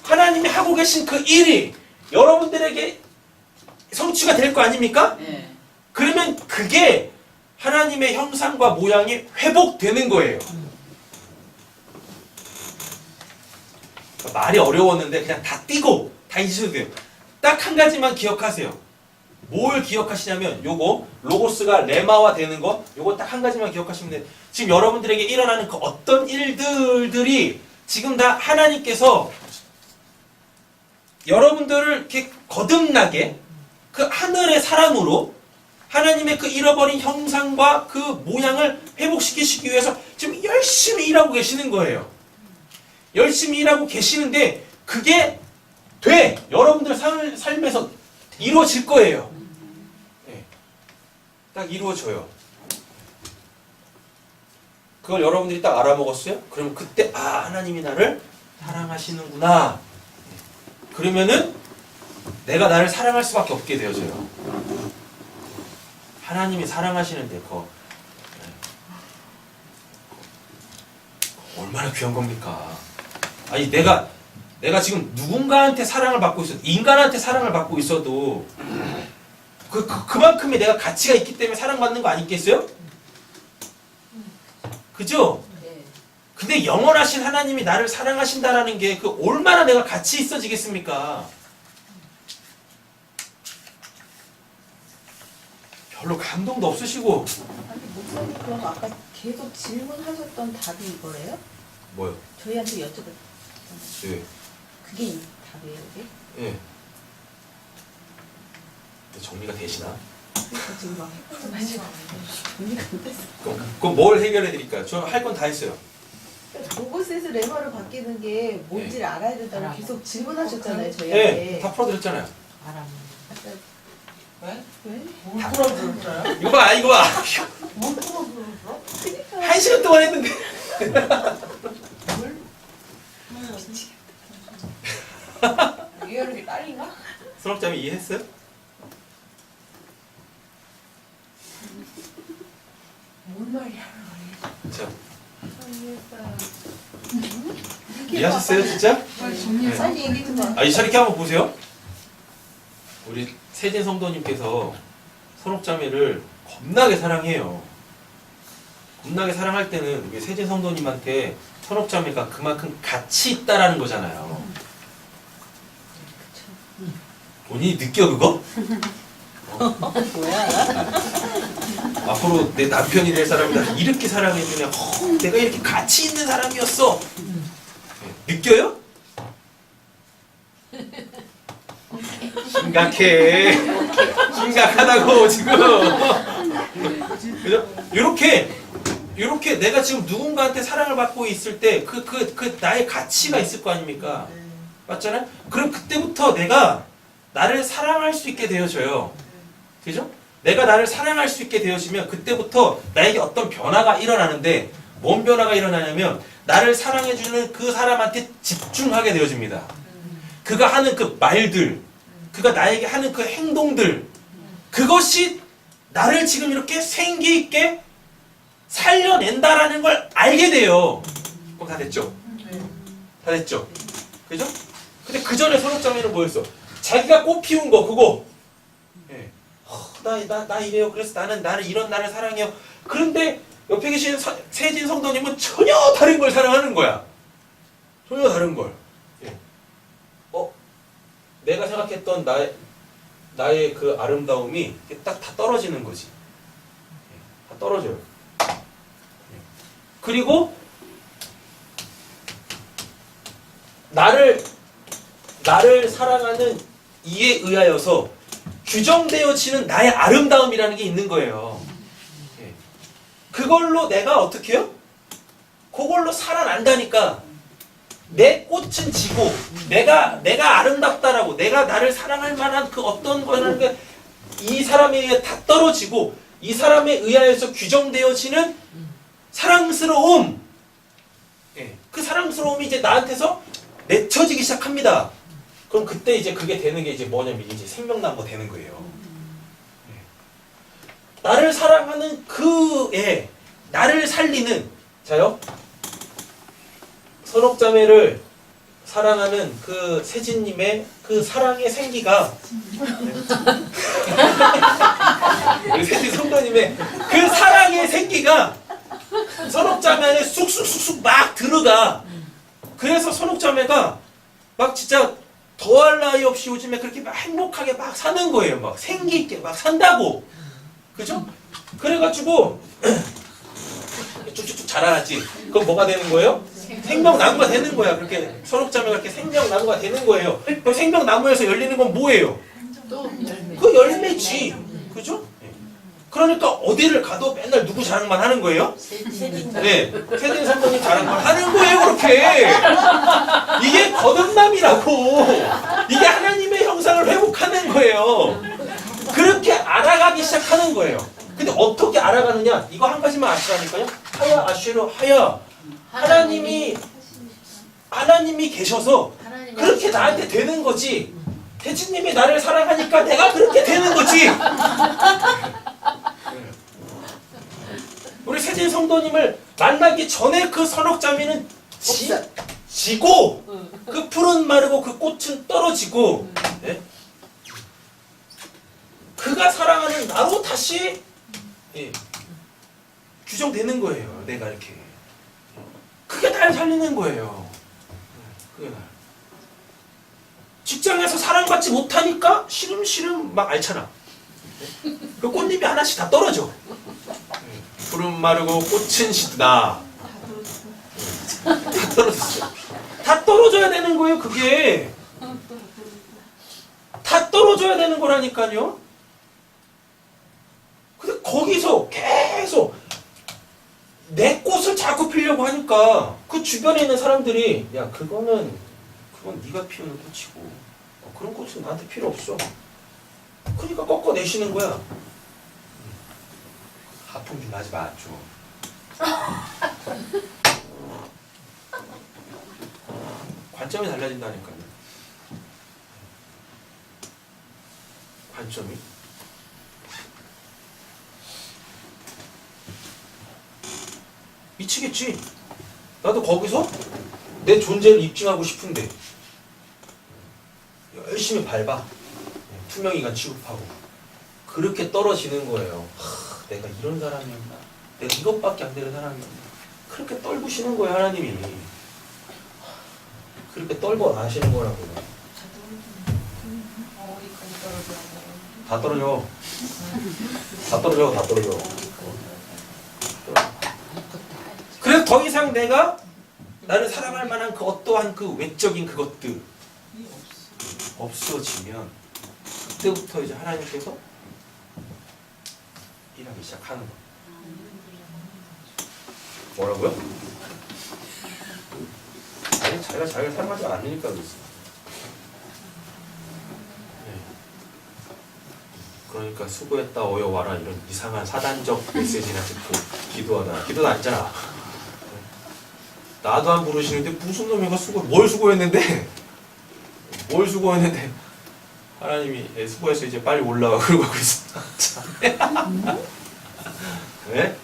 Speaker 1: 하나님이 하고 계신 그 일이 여러분들에게 성취가 될 거 아닙니까?
Speaker 4: 네.
Speaker 1: 그러면 그게 하나님의 형상과 모양이 회복되는 거예요. 말이 어려웠는데 그냥 다 띄고 다 잊으셔도 돼요. 딱 한 가지만 기억하세요. 뭘 기억하시냐면 요거 로고스가 레마화 되는 거 요거 딱 한 가지만 기억하시면 돼요. 지금 여러분들에게 일어나는 그 어떤 일들이 지금 다 하나님께서 여러분들을 이렇게 거듭나게 그 하늘의 사랑으로 하나님의 그 잃어버린 형상과 그 모양을 회복시키시기 위해서 지금 열심히 일하고 계시는 거예요. 열심히 일하고 계시는데 그게 돼! 여러분들 삶에서 이루어질 거예요. 네. 딱 이루어져요. 그걸 여러분들이 딱 알아먹었어요? 그러면 그때 하나님이 나를 사랑하시는구나. 그러면은 내가 나를 사랑할 수밖에 없게 되어져요. 하나님이 사랑하시는데 얼마나 귀한 겁니까? 아니 내가 지금 누군가한테 사랑을 받고 있어도 인간한테 사랑을 받고 있어도 그만큼의 내가 가치가 있기 때문에 사랑받는 거 아니겠어요? 그죠?
Speaker 4: 네.
Speaker 1: 근데 영원하신 하나님이 나를 사랑하신다라는 게 그 얼마나 내가 가치 있어지겠습니까? 별로 감동도 없으시고.
Speaker 6: 아니 목사님 그럼 아까 계속 질문하셨던 답이 이거예요?
Speaker 1: 뭐요?
Speaker 6: 저희한테 여쭤봤.
Speaker 1: 예.
Speaker 6: 그게 이 답이에요, 이게?
Speaker 1: 예. 정리가 되시나?
Speaker 6: 그러니까 지금 막
Speaker 5: 마지막.
Speaker 6: 정리가 안 됐어.
Speaker 1: 그럼 뭘 해결해 드릴까요? 저 할 건 다 했어요.
Speaker 6: 로고스에서 레마로 바뀌는 게 뭔지를 알아야 된다고
Speaker 2: 알아.
Speaker 6: 계속 질문하셨잖아요,
Speaker 1: 예.
Speaker 6: 저희한테.
Speaker 1: 다 풀어드렸잖아요.
Speaker 2: 왜?
Speaker 6: 왜?
Speaker 2: 뭘 풀어줬어요?
Speaker 1: 이거 봐, 이거 봐.
Speaker 2: 뭘 풀어줬어?
Speaker 6: 그러니까
Speaker 1: 1시간 동안 했는데.
Speaker 2: 이해하는 게 딸인가?
Speaker 1: 선업자매 이해했어요?
Speaker 2: 뭔 말이야?
Speaker 1: 자,
Speaker 6: 이렇게
Speaker 1: 이해하셨어요, 진짜?
Speaker 2: 빨리 정리해.
Speaker 6: 빨리 얘기 좀 해.
Speaker 1: 아, 이 차례 한번 보세요. 우리 세진 성도님께서 선옥자매를 겁나게 사랑해요. 겁나게 사랑할 때는 우리 세진 성도님한테 선옥자매가 그만큼 가치 있다라는 거잖아요. 본인이 느껴 그거?
Speaker 6: 뭐야?
Speaker 1: 앞으로 내 남편이 될 사람이 나 이렇게 사랑해주냐, 내가 이렇게 가치 있는 사람이었어. 네, 느껴요? 심각해. 심각하다고 지금. 그죠? 이렇게 내가 지금 누군가한테 사랑을 받고 있을 때 그 나의 가치가 있을 거 아닙니까? 맞잖아요? 그럼 그때부터 내가 나를 사랑할 수 있게 되어져요. 그죠? 내가 나를 사랑할 수 있게 되어지면 그때부터 나에게 어떤 변화가 일어나는데 뭔 변화가 일어나냐면 나를 사랑해주는 그 사람한테 집중하게 되어집니다. 그가 하는 그 말들, 그가 나에게 하는 그 행동들, 그것이 나를 지금 이렇게 생기 있게 살려낸다라는 걸 알게 돼요. 그럼 다 됐죠? 다 됐죠? 그죠? 근데 그 전에 선옥자매는 뭐였어? 자기가 꽃 피운 거 그거. 예. 나 이래요. 그래서 나는 이런 나를 사랑해요. 그런데 옆에 계신 세진 성도님은 전혀 다른 걸 사랑하는 거야. 전혀 다른 걸. 예. 내가 생각했던 나의 그 아름다움이 딱 다 떨어지는 거지. 예. 다 떨어져요. 예. 그리고 나를 사랑하는 이에 의하여서 규정되어지는 나의 아름다움이라는 게 있는 거예요. 예. 그걸로 내가 어떻게 해요? 그걸로 살아난다니까. 내 꽃은 지고 내가 아름답다라고 내가 나를 사랑할 만한 그 어떤 거라는 게 이 사람에 의해 다 떨어지고 이 사람에 의하여서 규정되어지는 사랑스러움. 예. 그 사랑스러움이 이제 나한테서 맺혀지기 시작합니다. 그럼 그때 이제 그게 되는 게 이제 뭐냐면 이제 생명나무가 되는 거예요. 예. 나를 사랑하는 그애, 나를 살리는 자요. 선옥자매를 사랑하는 그 세진님의 그 사랑의 생기가 우리 세진 성도님의 그 사랑의 생기가 선옥자매 안에 쑥쑥쑥쑥 막 들어가. 그래서 선옥자매가 막 진짜 더할 나위 없이 요즘에 그렇게 막 행복하게 막 사는 거예요. 막 생기 있게 막 산다고. 그죠? 그래가지고 쭉쭉쭉 자라났지. 그럼 뭐가 되는 거예요? 생명나무가 되는 거야. 그렇게 선옥자매가 이렇게 생명나무가 되는 거예요. 그럼 생명나무에서 열리는 건 뭐예요? 그 열매지. 그죠? 그러니까 어디를 가도 맨날 누구 자랑만 하는 거예요? 네, 세진 성도님 자랑만 하는 거예요. 그렇게. 이게 거듭남이라고. 이게 하나님의 형상을 회복하는 거예요. 그렇게 알아가기 시작하는 거예요. 근데 어떻게 알아가느냐? 이거 한 가지만 아시라니까요. 하야 아쉬로 하야. 하나님이 계셔서 그렇게 나한테 되는 거지. 대치님이 나를 사랑하니까 내가 그렇게 되는 거지. 우리 세진 성도님을 만나기 전에 그 선옥자매는 지고 그 풀은 마르고 그 꽃은 떨어지고 예? 그가 사랑하는 나로 다시 예, 규정되는 거예요. 내가 이렇게 그게 다 날 살리는 거예요. 그게 날. 직장에서 사랑받지 못하니까 시름시름 막 앓잖아. 그 꽃잎이 하나씩 다 떨어져. 푸른 마르고 꽃은 시드다. 다 떨어졌어. 다 떨어져야 되는 거예요, 그게. 다 떨어져야 되는 거라니까요. 근데 거기서 계속 내 꽃을 자꾸 피려고 하니까 그 주변에 있는 사람들이 야, 그건 네가 피우는 꽃이고 그런 꽃은 나한테 필요 없어. 그러니까 꺾어내시는 거야. 하품 좀 하지 마, 좀. 관점이 달라진다니까요. 관점이. 미치겠지. 나도 거기서 내 존재를 입증하고 싶은데 열심히 밟아. 투명이가 취급하고 그렇게 떨어지는 거예요. 내가 이런 사람이었나? 내가 이것밖에 안 되는 사람이었나? 그렇게 떨구시는 거예요, 하나님이. 그렇게 떨고 나시는 거라고요. 다 떨어져. 다 떨어져. 다 떨어져. 그래서 더 이상 내가 나를 사랑할 만한 그 어떠한 그 외적인 그것들 없어지면 그때부터 이제 하나님께서 일하기 시작하는 거예요. 뭐라고요? 아니, 자기가 자기를 사랑하지 않으니까 그랬어. 네. 그러니까 수고했다 어여 와라 이런 이상한 사단적 메시지나 듣고 기도하다. 기도도 아니잖아. 나도 안 부르시는데 무슨 놈이가 뭘 수고했는데? 뭘 수고했는데? 하나님이 수고해서 이제 빨리 올라와 그러고 하고 있어. 네?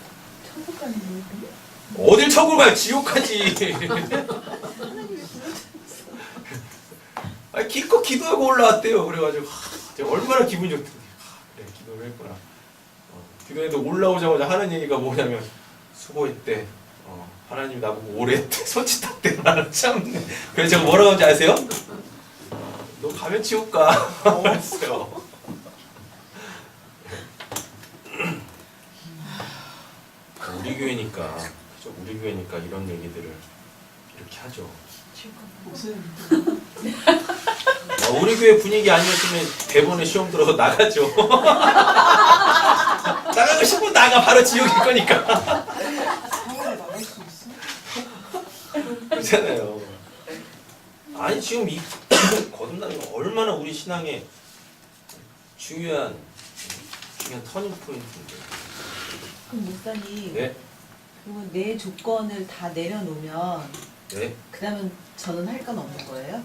Speaker 6: 천국 가는 거예요?
Speaker 1: 어딜 천국 가요? 지옥 가지. 아니, 기껏 기도하고 올라왔대요. 그래가지고 제가 얼마나 기분이 좋던데. 그래, 기도를 했구나. 기도해도 올라오자마자 하는 얘기가 뭐냐면 수고했대. 하나님 나보고 오래 했대. 손짓했대. 나는 참네. 그래서 제가 뭐라고 하는지 아세요? 너 가면 지옥 가. 그랬어요. 우리 교회니까, 그죠? 우리 교회니까 이런 얘기들을 이렇게 하죠. 우리 교회 분위기 아니었으면 대본에 시험 들어서 나가죠. 나가고 싶으면 나가. 바로 지옥일 거니까.
Speaker 3: 상황에 나갈 수 있어?
Speaker 1: 그렇잖아요. 아니, 지금 이 거듭나는 건 얼마나 우리 신앙의 중요한 터닝 포인트인데.
Speaker 6: 그럼 목사님,
Speaker 1: 네,
Speaker 6: 그러면 내 조건을 다 내려놓으면
Speaker 1: 네.
Speaker 6: 그다음은 저는 할 건 없는 거예요?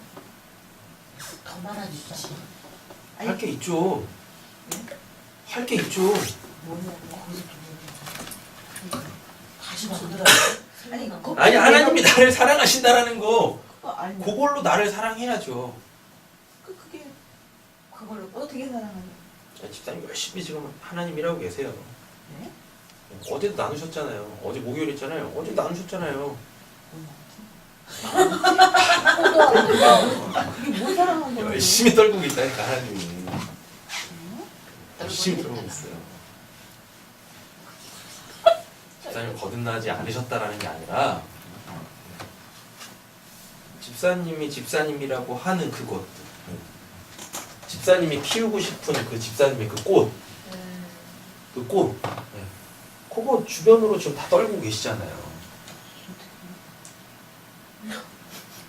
Speaker 5: 더 말아주지.
Speaker 1: 할 게 있죠. 할 게 있죠.
Speaker 5: 다시 만들어.
Speaker 6: 아니,
Speaker 1: 아니, 하나님이 나를 사랑하신다라는 거,
Speaker 6: 아니,
Speaker 1: 그걸로 나를 사랑해야죠.
Speaker 6: 그게
Speaker 5: 그걸로
Speaker 6: 어떻게 사랑하냐?
Speaker 1: 집사님 열심히 지금 하나님 일하고 계세요.
Speaker 6: 네?
Speaker 1: 어제도 나누셨잖아요. 어제 목요일 있잖아요. 어제 나누셨잖아요.
Speaker 6: 그게 뭘 사랑한 거예요?
Speaker 1: 열심히 떨고 있다니까, 하나님이. 열심히 떨고 있어요. 집사님 거듭나지 않으셨다라는 게 아니라 집사님이 집사님이라고 하는 그것, 집사님이 키우고 싶은 그 집사님의 그 꽃, 그 꽃, 그거 주변으로 지금 다 떨고 계시잖아요.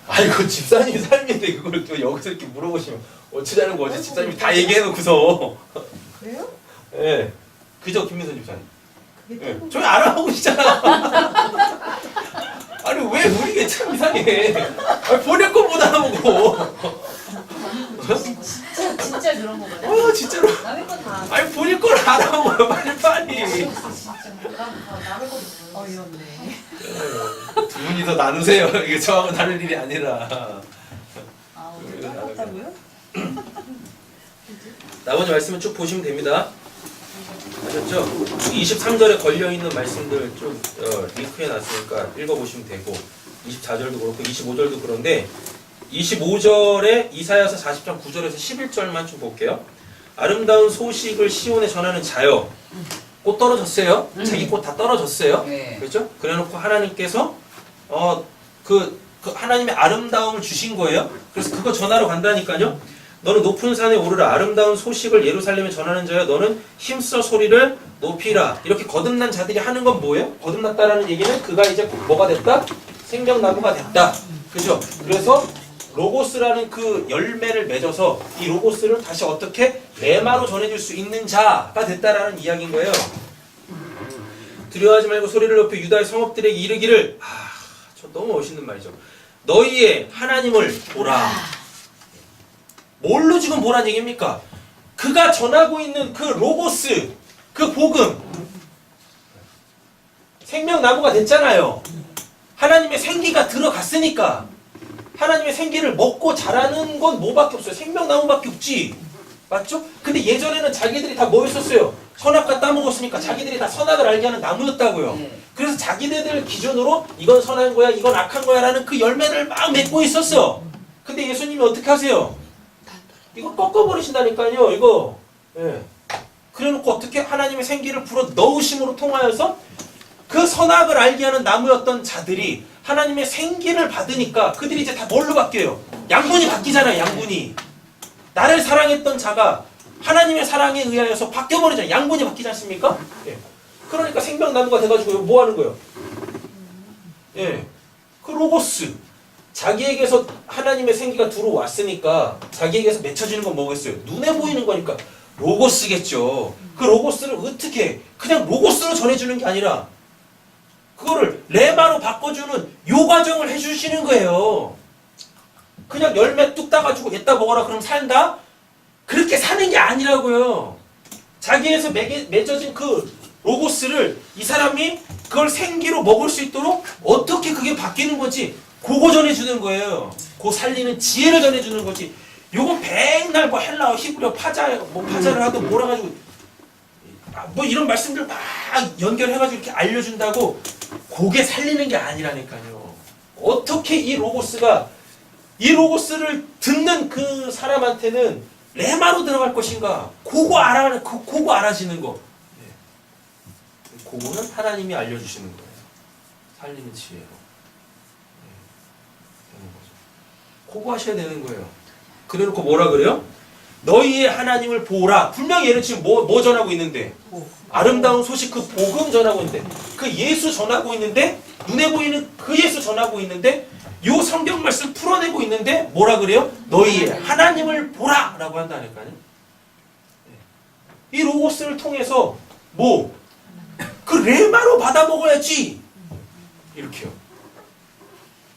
Speaker 1: 아이고, 집사님 삶인데 그걸 또 여기서 이렇게 물어보시면 어쩌자는 거지? 집사님이 다 얘기해놓고서.
Speaker 6: 그래요?
Speaker 1: 예. 네. 그죠, 김민선 집사님?
Speaker 6: 그게
Speaker 1: 예.
Speaker 6: 또
Speaker 1: 저희 알아보고 있잖아. 아니, 왜 우리게 참 이상해. 아니, 보낼 거 못 알아보고.
Speaker 4: 진짜 그런 거거든.
Speaker 1: 진짜로.
Speaker 4: 남의 거다
Speaker 1: 아니, 보낼 걸 알아보고요, 빨리.
Speaker 6: 어이없네.
Speaker 1: 두 분이서 나누세요. 이게 저하고 다른 일이 아니라.
Speaker 6: 아, 오늘 똑같다고요?
Speaker 1: 나머지 말씀은 쭉 보시면 됩니다. 아셨죠? 23절에 걸려있는 말씀들 쭉 링크해 놨으니까 읽어보시면 되고, 24절도 그렇고 25절도 그런데 25절에 이사야서 40장 9절에서 11절만 좀 볼게요. 아름다운 소식을 시온에 전하는 자여. 꽃 떨어졌어요. 자기 꽃 다 떨어졌어요.
Speaker 2: 네.
Speaker 1: 그렇죠? 그래놓고 하나님께서 그 하나님의 아름다움을 주신 거예요. 그래서 그거 전하러 간다니까요. 너는 높은 산에 오르라. 아름다운 소식을 예루살렘에 전하는 자여. 너는 힘써 소리를 높이라. 이렇게 거듭난 자들이 하는 건 뭐예요? 거듭났다라는 얘기는 그가 이제 뭐가 됐다? 생명나무가 됐다. 그죠? 그래서 로고스라는 그 열매를 맺어서 이 로고스를 다시 어떻게 레마로 전해줄 수 있는 자가 됐다라는 이야기인 거예요. 두려워하지 말고 소리를 높여 유다의 성읍들에게 이르기를. 저 너무 멋있는 말이죠. 너희의 하나님을 보라. 뭘로 지금 보란 얘기입니까? 그가 전하고 있는 그 로고스, 그 복음, 생명나무가 됐잖아요. 하나님의 생기가 들어갔으니까 하나님의 생기를 먹고 자라는 건 뭐밖에 없어요? 생명나무밖에 없지. 맞죠? 근데 예전에는 자기들이 다 뭐 했었어요? 선악과 따먹었으니까 자기들이 다 선악을 알게 하는 나무였다고요. 그래서 자기네들 기준으로 이건 선한 거야, 이건 악한 거야 라는 그 열매를 막 맺고 있었어. 근데 예수님이 어떻게 하세요? 이거 꺾어버리신다니까요, 이거. 예. 그래 놓고 어떻게 하나님의 생기를 불어 넣으심으로 통하여서 그 선악을 알게 하는 나무였던 자들이 하나님의 생기를 받으니까 그들이 이제 다 뭘로 바뀌어요? 양분이 바뀌잖아요, 양분이. 나를 사랑했던 자가 하나님의 사랑에 의하여서 바뀌어버리잖아요. 양분이 바뀌지 않습니까? 예. 그러니까 생명나무가 돼가지고 뭐 하는 거예요? 예. 그 로고스. 자기에게서 하나님의 생기가 들어왔으니까 자기에게서 맺혀지는 건 뭐겠어요? 눈에 보이는 거니까 로고스겠죠. 그 로고스를 어떻게 그냥 로고스로 전해주는 게 아니라 그거를 레마로 바꿔주는 요 과정을 해주시는 거예요. 그냥 열매 뚝 따가지고 얘따 먹어라 그럼 산다? 그렇게 사는 게 아니라고요. 자기에서 맺어진 그 로고스를 이 사람이 그걸 생기로 먹을 수 있도록 어떻게 그게 바뀌는 건지 그거 전해주는 거예요. 그 살리는 지혜를 전해주는 거지. 요거 백날 뭐 헬라어, 히브리어, 파자를 하든 뭐라 가지고 뭐 이런 말씀들 막 연결해가지고 이렇게 알려준다고 그게 살리는 게 아니라니까요. 어떻게 이 로고스를 듣는 그 사람한테는 레마로 들어갈 것인가? 그거 알아지는 거. 그거는 하나님이 알려주시는 거예요. 살리는 지혜로. 되는 거죠. 그거 하셔야 되는 거예요. 그래놓고 뭐라 그래요? 너희의 하나님을 보라. 분명히 얘는 지금 뭐 전하고 있는데? 아름다운 소식 그 복음 전하고 있는데 그 예수 전하고 있는데 눈에 보이는 그 예수 전하고 있는데 요 성경 말씀 풀어내고 있는데 뭐라 그래요? 너희의 하나님을 보라 라고 한다니까요. 이 로고스를 통해서 그 레마로 받아 먹어야지. 이렇게요.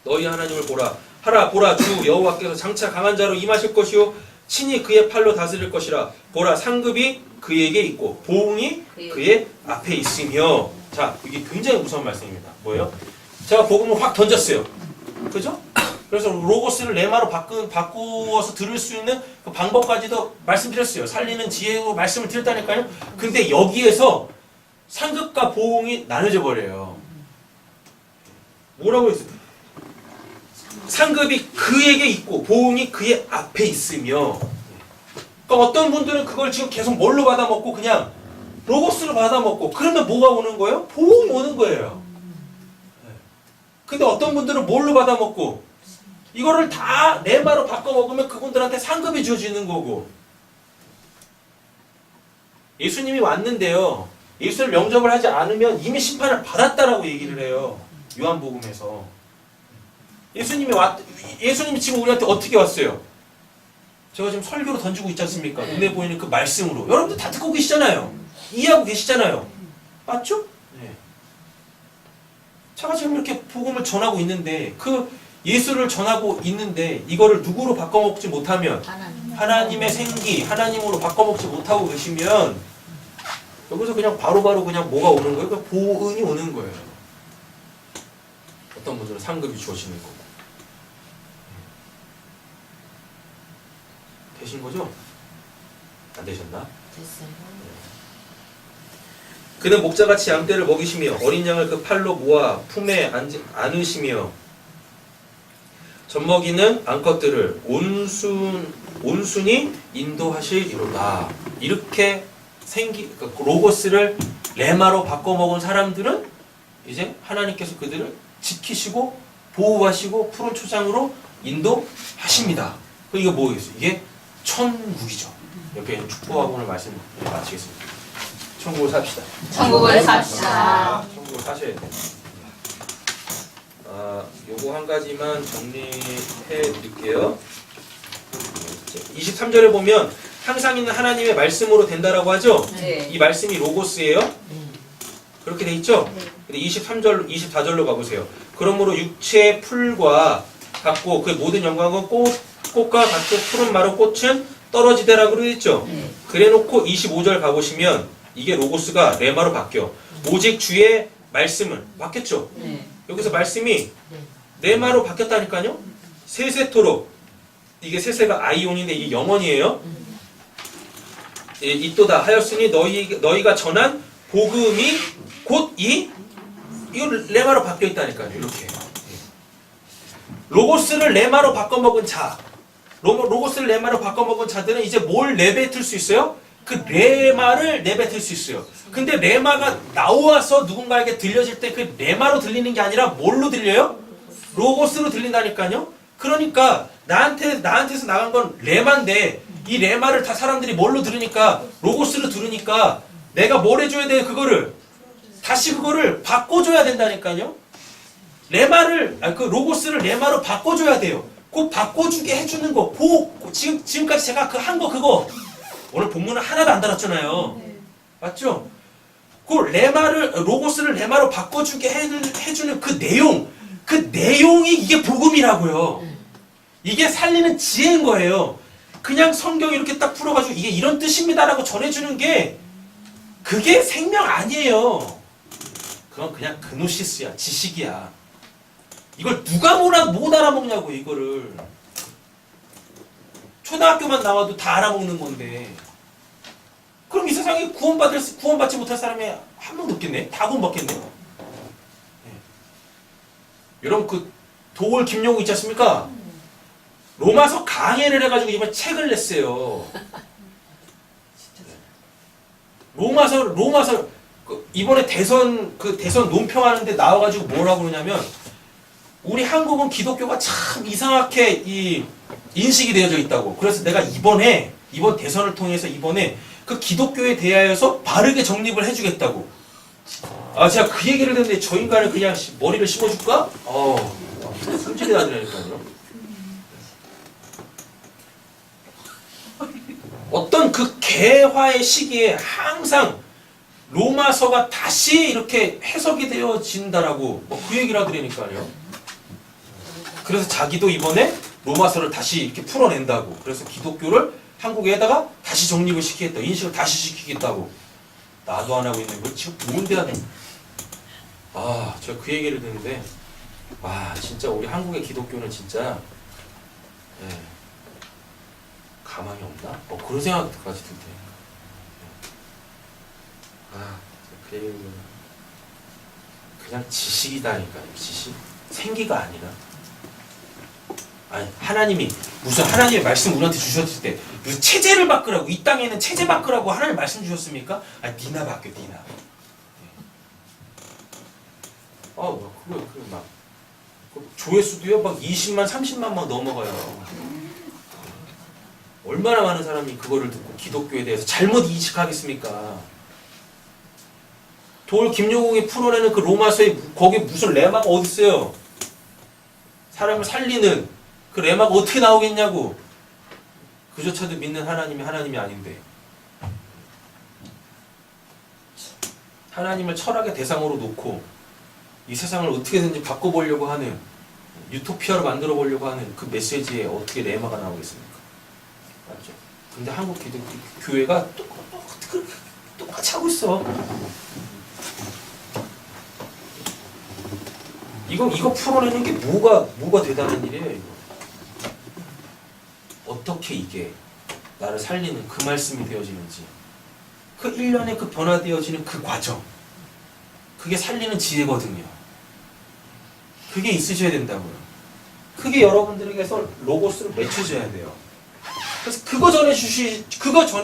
Speaker 1: 너희 하나님을 보라. 하라 보라 주 여호와께서 장차 강한 자로 임하실 것이요 친히 그의 팔로 다스릴 것이라. 보라 상급이 그에게 있고 보응이 그의 앞에 있으며. 자, 이게 굉장히 무서운 말씀입니다. 뭐예요? 제가 복음을 확 던졌어요. 그죠? 그래서 로고스를 레마로 바꾸어서 들을 수 있는 그 방법까지도 말씀드렸어요. 살리는 지혜로 말씀을 드렸다니까요. 근데 여기에서 상급과 보응이 나눠져 버려요. 뭐라고 했어요? 상급이 그에게 있고 보응이 그의 앞에 있으며. 그러니까 어떤 분들은 그걸 지금 계속 뭘로 받아먹고 그냥 로고스로 받아먹고 그러면 뭐가 오는 거예요? 보응이 오는 거예요. 근데 어떤 분들은 뭘로 받아먹고 이거를 다 레마로 바꿔먹으면 그분들한테 상급이 주어지는 거고. 예수님이 왔는데요. 예수를 영접을 하지 않으면 이미 심판을 받았다라고 얘기를 해요. 요한복음에서. 예수님이 지금 우리한테 어떻게 왔어요? 제가 지금 설교로 던지고 있지 않습니까? 눈에 보이는 그 말씀으로. 여러분들 다 듣고 계시잖아요. 이해하고 계시잖아요. 맞죠? 네. 제가 지금 이렇게 복음을 전하고 있는데 그 예수를 전하고 있는데 이거를 누구로 바꿔먹지 못하면 하나님의 생기, 하나님으로 바꿔먹지 못하고 계시면 여기서 그냥 바로바로 그냥 뭐가 오는 거예요? 그냥 보응이 오는 거예요. 어떤 분들은 상급이 주어지는 거고. 되신 거죠? 안 되셨나?
Speaker 5: 됐어요.
Speaker 1: 그는 목자같이 양떼를 먹이시며 어린 양을 그 팔로 모아 품에 안으시며 젖먹이는 암컷들을 온순히 인도하시리로다. 이렇게 그러니까 로고스를 레마로 바꿔먹은 사람들은 이제 하나님께서 그들을 지키시고 보호하시고 푸른 초장으로 인도하십니다. 그럼 이거 뭐겠어요? 이게 천국이죠. 옆에 있는 축복하고 오늘 말씀 마치겠습니다. 천국을 삽시다.
Speaker 2: 천국을 삽시다.
Speaker 1: 천국을 사셔야 돼요. 요거 한 가지만 정리해 드릴게요. 23절에 보면 항상 있는 하나님의 말씀으로 된다라고 하죠?
Speaker 2: 네.
Speaker 1: 이 말씀이 로고스예요? 그렇게 돼 있죠? 근데 24절로 가보세요. 그러므로 육체의 풀과 같고 그 모든 영광은 꽃과 같은 푸른 마루 꽃은 떨어지되라고 그러겠죠?
Speaker 2: 네.
Speaker 1: 그래놓고 25절 가보시면 이게 로고스가 레마로 바뀌어. 오직 주의 말씀은 바뀌었죠?
Speaker 2: 네.
Speaker 1: 여기서 말씀이 레마로 바뀌었다니까요? 세세토록. 이게 세세가 아이온인데 이게 영원이에요. 이또다 하였으니 너희가 전한 복음이 곧 이거 레마로 바뀌어 있다니까요. 이렇게. 로고스를 레마로 바꿔먹은 자, 로고스를 레마로 바꿔먹은 자들은 이제 뭘 내뱉을 수 있어요? 그 레마를 내뱉을 수 있어요. 근데 레마가 나와서 누군가에게 들려질 때 그 레마로 들리는 게 아니라 뭘로 들려요? 로고스로 들린다니까요. 그러니까 나한테서 나간 건 레마인데 이 레마를 다 사람들이 뭘로 들으니까 로고스로 들으니까 내가 뭘 해줘야 돼? 그거를 다시 그거를 바꿔줘야 된다니까요. 그 로고스를 레마로 바꿔줘야 돼요. 그 바꿔주게 해주는 거. 지금까지 제가 한 거 그거 오늘 본문은 하나도 안 달았잖아요. 맞죠? 그 로고스를 레마로 바꿔주게 해주는 그 내용이 이게 복음이라고요. 이게 살리는 지혜인 거예요. 그냥 성경 이렇게 딱 풀어가지고 이게 이런 뜻입니다라고 전해주는 게 그게 생명 아니에요. 그건 그냥 그노시스야, 지식이야. 이걸 누가 못 알아먹냐고 이거를. 초등학교만 나와도 다 알아먹는 건데. 그럼 이 세상에 구원받지 못할 사람이 한 명도 없겠네? 다 구원받겠네? 네. 여러분 그 도올 김용우 있지 않습니까? 로마서 강해를 해가지고 이번에 책을 냈어요. 로마서 이번에 대선 논평하는데 나와가지고 뭐라고 그러냐면 우리 한국은 기독교가 참 이상하게 인식이 되어져 있다고. 그래서 내가 이번 대선을 통해서 이번에 그 기독교에 대하여서 바르게 정립을 해주겠다고. 제가 그 얘기를 했는데 저 인간을 그냥 머리를 심어줄까? 성질이 나더라니까요. 어떤 그 개화의 시기에 항상 로마서가 다시 이렇게 해석이 되어진다라고 그 얘기를 하더라니까요. 그래서 자기도 이번에 로마서를 다시 이렇게 풀어낸다고. 그래서 기독교를 한국에다가 다시 정립을 시키겠다. 인식을 다시 시키겠다고. 나도 안 하고 있는 거 지금 뭔데 하네. 제가 그 얘기를 듣는데 진짜 우리 한국의 기독교는 진짜 가망이 없나? 그런 생각까지 들더라고요. 그 얘기는 그냥 지식이다니까요. 지식? 생기가 아니라. 하나님이 무슨 하나님의 말씀 우리한테 주셨을 때 무슨 체제를 바꾸라고 이 땅에는 체제 바꾸라고 하나님 말씀 주셨습니까? 니나 바뀌어 니나. 그거 막 조회수도요 막 20만 30만 막 넘어가요. 얼마나 많은 사람이 그거를 듣고 기독교에 대해서 잘못 인식하겠습니까? 돌 김용욱이 풀어내는 그 로마서에 거기 무슨 레마가 어디 있어요? 사람을 살리는 그 레마가 어떻게 나오겠냐고. 그조차도 믿는 하나님이 아닌데. 하나님을 철학의 대상으로 놓고 이 세상을 어떻게든지 바꿔보려고 하는, 유토피아로 만들어 보려고 하는 그 메시지에 어떻게 레마가 나오겠습니까? 맞죠? 근데 한국 교회가 똑같이 하고 있어. 이거 풀어내는 게 뭐가 대단한 일이에요, 이거. 어떻게 이게 나를 살리는 그 말씀이 되어지는지, 그 1년에 그 변화되어지는 그 과정, 그게 살리는 지혜거든요. 그게 있으셔야 된다고요. 그게 여러분들에게서 로고스를 맺혀져야 돼요. 그래서 그거 전해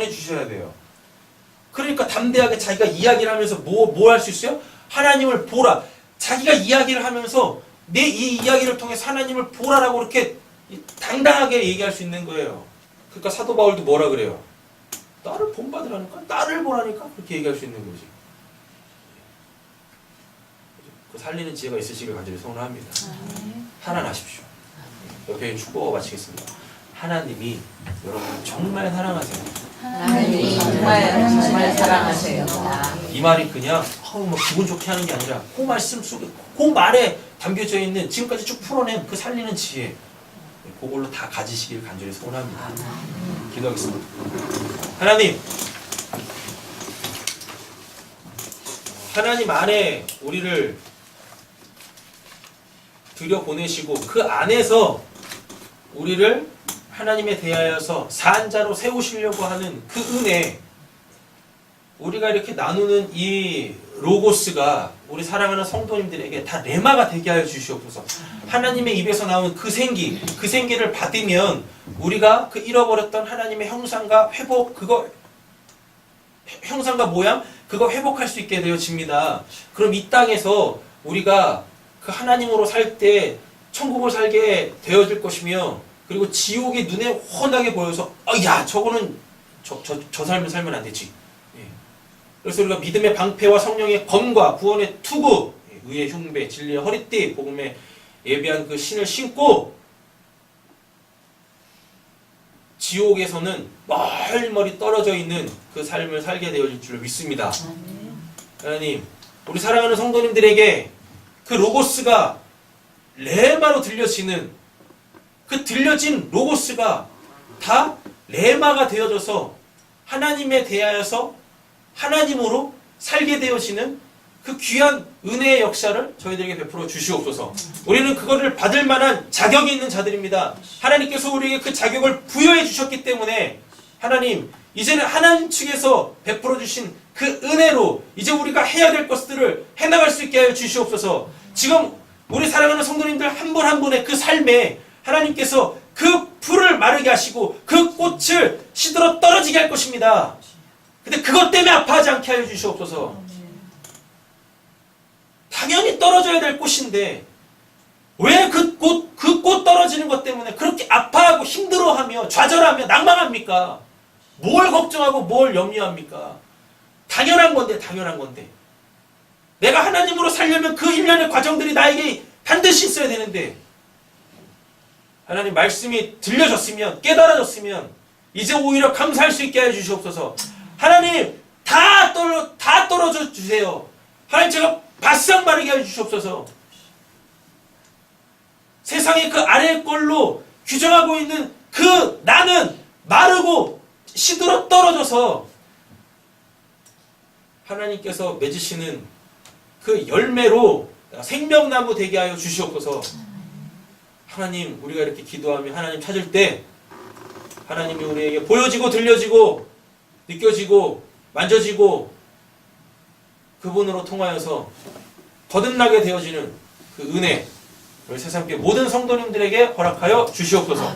Speaker 1: 주셔야 돼요. 그러니까 담대하게 자기가 이야기를 하면서 뭐 할 수 있어요? 하나님을 보라. 자기가 이야기를 하면서 내 이 이야기를 통해서 하나님을 보라라고 이렇게 당당하게 얘기할 수 있는 거예요. 그러니까 사도 바울도 뭐라 그래요? 나를 본받으라니까? 나를 보라니까? 그렇게 얘기할 수 있는 거지. 그 살리는 지혜가 있으시길 간절히 소원합니다. 살아나십시오. 옆에 축복하고 마치겠습니다. 하나님이 여러분 정말 사랑하세요.
Speaker 2: 하나님이 정말 사랑하세요.
Speaker 1: 이 말이 그냥 뭐 기분 좋게 하는 게 아니라 그 말씀 속에 그 말에 담겨져 있는 지금까지 쭉 풀어낸 그 살리는 지혜 그걸로 다 가지시길 간절히 소원합니다. 기도하겠습니다. 하나님 안에 우리를 들여보내시고 그 안에서 우리를 하나님에 대하여서 산자로 세우시려고 하는 그 은혜, 우리가 이렇게 나누는 이 로고스가 우리 사랑하는 성도님들에게 다 레마가 되게 하여 주시옵소서. 하나님의 입에서 나온 그 생기를 받으면 우리가 그 잃어버렸던 하나님의 형상과 회복, 형상과 모양, 그거 회복할 수 있게 되어집니다. 그럼 이 땅에서 우리가 그 하나님으로 살 때 천국을 살게 되어질 것이며, 그리고 지옥이 눈에 훤하게 보여서 야 저거는 저 삶을 살면 안 되지. 그래서 우리가 믿음의 방패와 성령의 검과 구원의 투구, 의의 흉배, 진리의 허리띠, 복음의 예비한 그 신을 신고 지옥에서는 멀리 떨어져 있는 그 삶을 살게 되어질 줄로 믿습니다. 하나님, 우리 사랑하는 성도님들에게 그 로고스가 레마로 들려지는 그 들려진 로고스가 다 레마가 되어져서 하나님에 대하여서 하나님으로 살게 되어지는 그 귀한 은혜의 역사를 저희들에게 베풀어 주시옵소서. 우리는 그거를 받을 만한 자격이 있는 자들입니다. 하나님께서 우리에게 그 자격을 부여해 주셨기 때문에 하나님, 이제는 하나님 측에서 베풀어 주신 그 은혜로 이제 우리가 해야 될 것들을 해나갈 수 있게 하여 주시옵소서. 지금 우리 사랑하는 성도님들 한 분 한 분의 그 삶에 하나님께서 그 풀을 마르게 하시고 그 꽃을 시들어 떨어지게 할 것입니다. 근데 그것 때문에 아파하지 않게 하여 주시옵소서. 당연히 떨어져야 될 꽃인데 왜 그 꽃 떨어지는 것 때문에 그렇게 아파하고 힘들어하며 좌절하며 낭망합니까? 뭘 걱정하고 뭘 염려합니까? 당연한 건데. 내가 하나님으로 살려면 그 일련의 과정들이 나에게 반드시 있어야 되는데, 하나님 말씀이 들려졌으면, 깨달아졌으면 이제 오히려 감사할 수 있게 해주시옵소서. 하나님 다 떨어져 주세요. 하나님 제가 바싹 마르게 해주시옵소서. 세상의 그 아래의 걸로 규정하고 있는 그 나는 마르고 시들어 떨어져서 하나님께서 맺으시는 그 열매로 생명나무 되게 하여 주시옵소서. 하나님, 우리가 이렇게 기도하며 하나님 찾을 때 하나님이 우리에게 보여지고 들려지고 느껴지고 만져지고 그분으로 통하여서 거듭나게 되어지는 그 은혜, 우리 세상의 모든 성도님들에게 허락하여 주시옵소서.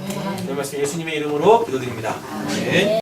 Speaker 1: 이 말씀 예수님의 이름으로 기도드립니다. 아멘.